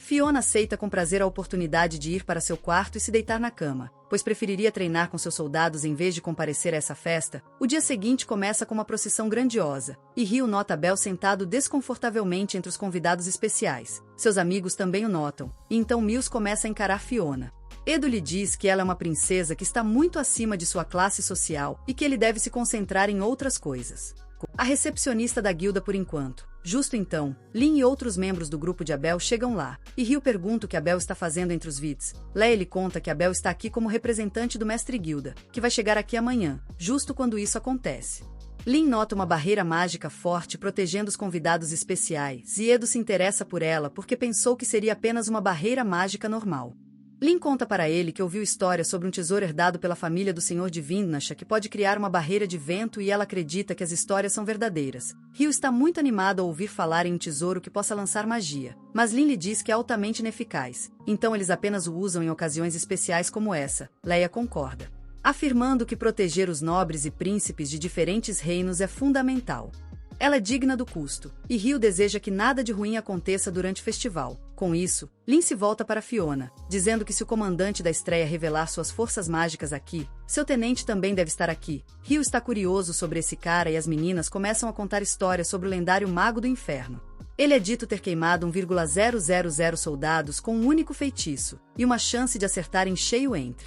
Fiona aceita com prazer a oportunidade de ir para seu quarto e se deitar na cama, pois preferiria treinar com seus soldados em vez de comparecer a essa festa. O dia seguinte começa com uma procissão grandiosa, e Ryu nota Bel sentado desconfortavelmente entre os convidados especiais. Seus amigos também o notam, e então Mills começa a encarar Fiona. Edo lhe diz que ela é uma princesa que está muito acima de sua classe social e que ele deve se concentrar em outras coisas. A recepcionista da guilda por enquanto. Justo então, Lin e outros membros do grupo de Abel chegam lá, e Ryu pergunta o que Abel está fazendo entre os Vits. Leia lhe conta que Abel está aqui como representante do mestre guilda, que vai chegar aqui amanhã, justo quando isso acontece. Lin nota uma barreira mágica forte protegendo os convidados especiais, e Edo se interessa por ela porque pensou que seria apenas uma barreira mágica normal. Lin conta para ele que ouviu história sobre um tesouro herdado pela família do Senhor de Vindnasha que pode criar uma barreira de vento e ela acredita que as histórias são verdadeiras. Ryu está muito animado ao ouvir falar em um tesouro que possa lançar magia, mas Lin lhe diz que é altamente ineficaz, então eles apenas o usam em ocasiões especiais como essa. Leia concorda, afirmando que proteger os nobres e príncipes de diferentes reinos é fundamental. Ela é digna do custo, e Ryu deseja que nada de ruim aconteça durante o festival. Com isso, Lin se volta para Fiona, dizendo que se o comandante da estreia revelar suas forças mágicas aqui, seu tenente também deve estar aqui. Ryu está curioso sobre esse cara e as meninas começam a contar histórias sobre o lendário Mago do Inferno. Ele é dito ter queimado 1,000 soldados com um único feitiço, e uma chance de acertar em cheio entre.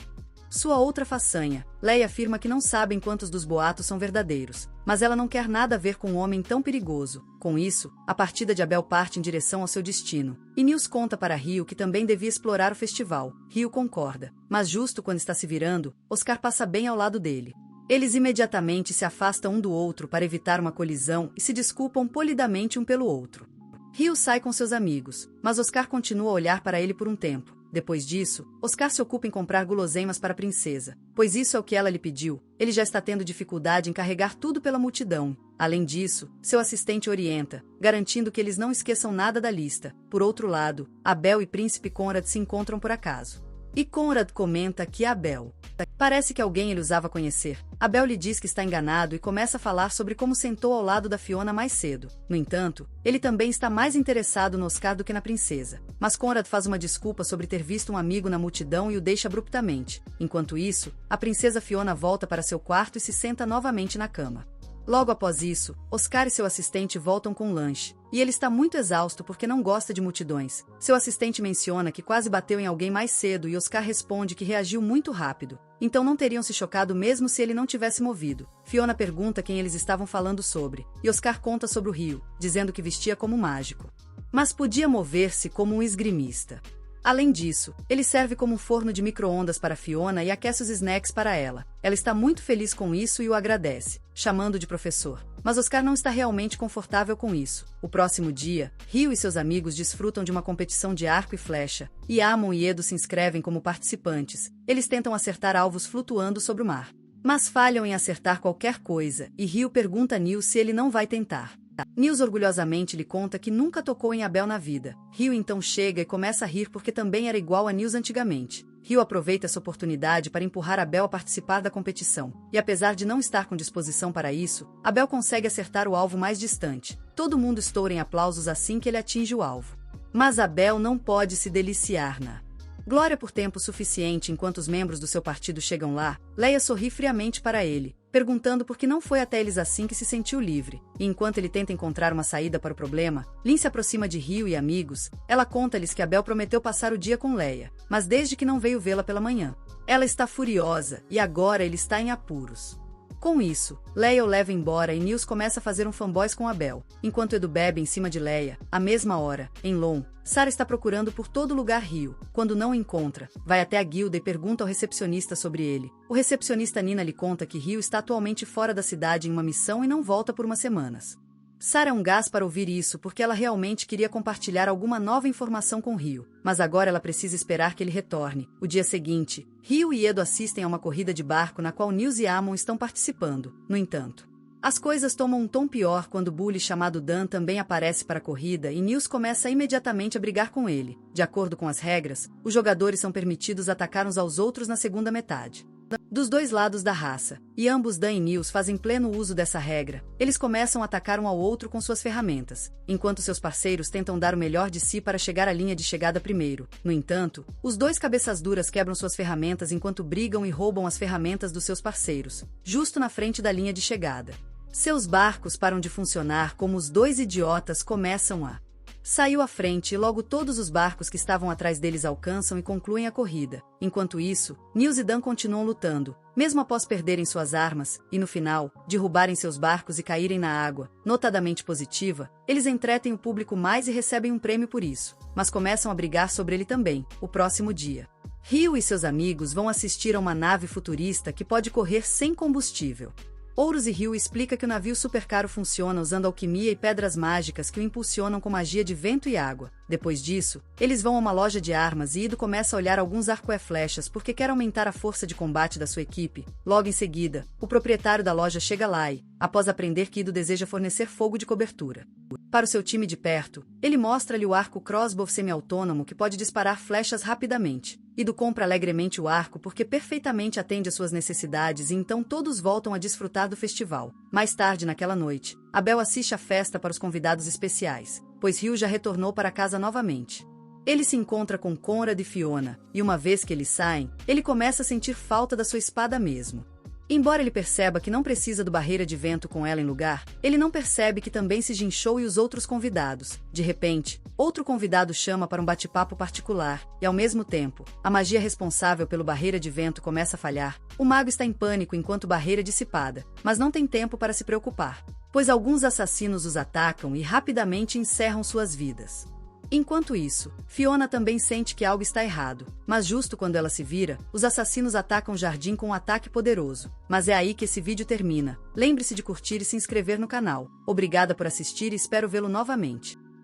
Sua outra façanha, Leia afirma que não sabem quantos dos boatos são verdadeiros, mas ela não quer nada a ver com um homem tão perigoso. Com isso, a partida de Abel parte em direção ao seu destino, e Nils conta para Ryu que também devia explorar o festival. Ryu concorda, mas justo quando está se virando, Oscar passa bem ao lado dele. Eles imediatamente se afastam um do outro para evitar uma colisão e se desculpam polidamente um pelo outro. Ryu sai com seus amigos, mas Oscar continua a olhar para ele por um tempo. Depois disso, Oscar se ocupa em comprar guloseimas para a princesa, pois isso é o que ela lhe pediu. Ele já está tendo dificuldade em carregar tudo pela multidão. Além disso, seu assistente orienta, garantindo que eles não esqueçam nada da lista. Por outro lado, Abel e Príncipe Conrad se encontram por acaso. E Conrad comenta que Abel parece que alguém ele usava conhecer. Abel lhe diz que está enganado e começa a falar sobre como sentou ao lado da Fiona mais cedo. No entanto, ele também está mais interessado no Oscar do que na princesa. Mas Conrad faz uma desculpa sobre ter visto um amigo na multidão e o deixa abruptamente. Enquanto isso, a princesa Fiona volta para seu quarto e se senta novamente na cama. Logo após isso, Oscar e seu assistente voltam com um lanche, e ele está muito exausto porque não gosta de multidões. Seu assistente menciona que quase bateu em alguém mais cedo e Oscar responde que reagiu muito rápido, então não teriam se chocado mesmo se ele não tivesse movido. Fiona pergunta quem eles estavam falando sobre, e Oscar conta sobre o Ryu, dizendo que vestia como um mágico, mas podia mover-se como um esgrimista. Além disso, ele serve como um forno de micro-ondas para Fiona e aquece os snacks para ela. Ela está muito feliz com isso e o agradece, chamando de professor. Mas Oscar não está realmente confortável com isso. O próximo dia, Ryu e seus amigos desfrutam de uma competição de arco e flecha, e Amon e Edo se inscrevem como participantes. Eles tentam acertar alvos flutuando sobre o mar, mas falham em acertar qualquer coisa, e Ryu pergunta a Nils se ele não vai tentar. Nils orgulhosamente lhe conta que nunca tocou em Abel na vida. Ryu então chega e começa a rir porque também era igual a Nils antigamente. Ryu aproveita essa oportunidade para empurrar Abel a participar da competição. E apesar de não estar com disposição para isso, Abel consegue acertar o alvo mais distante. Todo mundo estoura em aplausos assim que ele atinge o alvo. Mas Abel não pode se deliciar na glória por tempo suficiente enquanto os membros do seu partido chegam lá. Leia sorri friamente para ele, perguntando por que não foi até eles assim que se sentiu livre. E enquanto ele tenta encontrar uma saída para o problema, Lin se aproxima de Ryu e amigos. Ela conta-lhes que Abel prometeu passar o dia com Leia, mas desde que não veio vê-la pela manhã. Ela está furiosa, e agora ele está em apuros. Com isso, Leia o leva embora e Nils começa a fazer um fanboys com Abel, enquanto Edo bebe em cima de Leia. À mesma hora, em Lon, Sarah está procurando por todo lugar Ryu. Quando não o encontra, vai até a guilda e pergunta ao recepcionista sobre ele. O recepcionista Nina lhe conta que Ryu está atualmente fora da cidade em uma missão e não volta por umas semanas. Sarah é um gás para ouvir isso porque ela realmente queria compartilhar alguma nova informação com Ryu, mas agora ela precisa esperar que ele retorne. O dia seguinte, Ryu e Edo assistem a uma corrida de barco na qual Nils e Amon estão participando. No entanto, as coisas tomam um tom pior quando o bully chamado Dan também aparece para a corrida e Nils começa imediatamente a brigar com ele. De acordo com as regras, os jogadores são permitidos atacar uns aos outros na segunda metade dos dois lados da raça, e ambos Dan e Nils fazem pleno uso dessa regra. Eles começam a atacar um ao outro com suas ferramentas, enquanto seus parceiros tentam dar o melhor de si para chegar à linha de chegada primeiro. No entanto, os dois cabeças duras quebram suas ferramentas enquanto brigam e roubam as ferramentas dos seus parceiros, justo na frente da linha de chegada. Seus barcos param de funcionar como os dois idiotas começam a saiu à frente e logo todos os barcos que estavam atrás deles alcançam e concluem a corrida. Enquanto isso, Nils e Dan continuam lutando, mesmo após perderem suas armas, e no final, derrubarem seus barcos e caírem na água. Notadamente positiva, eles entretem o público mais e recebem um prêmio por isso, mas começam a brigar sobre ele também. O próximo dia, Ryu e seus amigos vão assistir a uma nave futurista que pode correr sem combustível. Ouros e Rio explica que o navio supercaro funciona usando alquimia e pedras mágicas que o impulsionam com magia de vento e água. Depois disso, eles vão a uma loja de armas e Ido começa a olhar alguns arco e flechas porque quer aumentar a força de combate da sua equipe. Logo em seguida, o proprietário da loja chega lá e, após aprender que Ido deseja fornecer fogo de cobertura para o seu time de perto, ele mostra-lhe o arco crossbow semi-autônomo que pode disparar flechas rapidamente. Ido compra alegremente o arco porque perfeitamente atende às suas necessidades e então todos voltam a desfrutar do festival. Mais tarde naquela noite, Abel assiste à festa para os convidados especiais, pois Rio já retornou para casa novamente. Ele se encontra com Conrad e Fiona, e uma vez que eles saem, ele começa a sentir falta da sua espada mesmo. Embora ele perceba que não precisa do barreira de vento com ela em lugar, ele não percebe que também se Jinchou e os outros convidados. De repente, outro convidado chama para um bate-papo particular, e ao mesmo tempo, a magia responsável pelo barreira de vento começa a falhar. O mago está em pânico enquanto barreira é dissipada, mas não tem tempo para se preocupar, pois alguns assassinos os atacam e rapidamente encerram suas vidas. Enquanto isso, Fiona também sente que algo está errado, mas justo quando ela se vira, os assassinos atacam o jardim com um ataque poderoso. Mas é aí que esse vídeo termina. Lembre-se de curtir e se inscrever no canal. Obrigada por assistir e espero vê-lo novamente.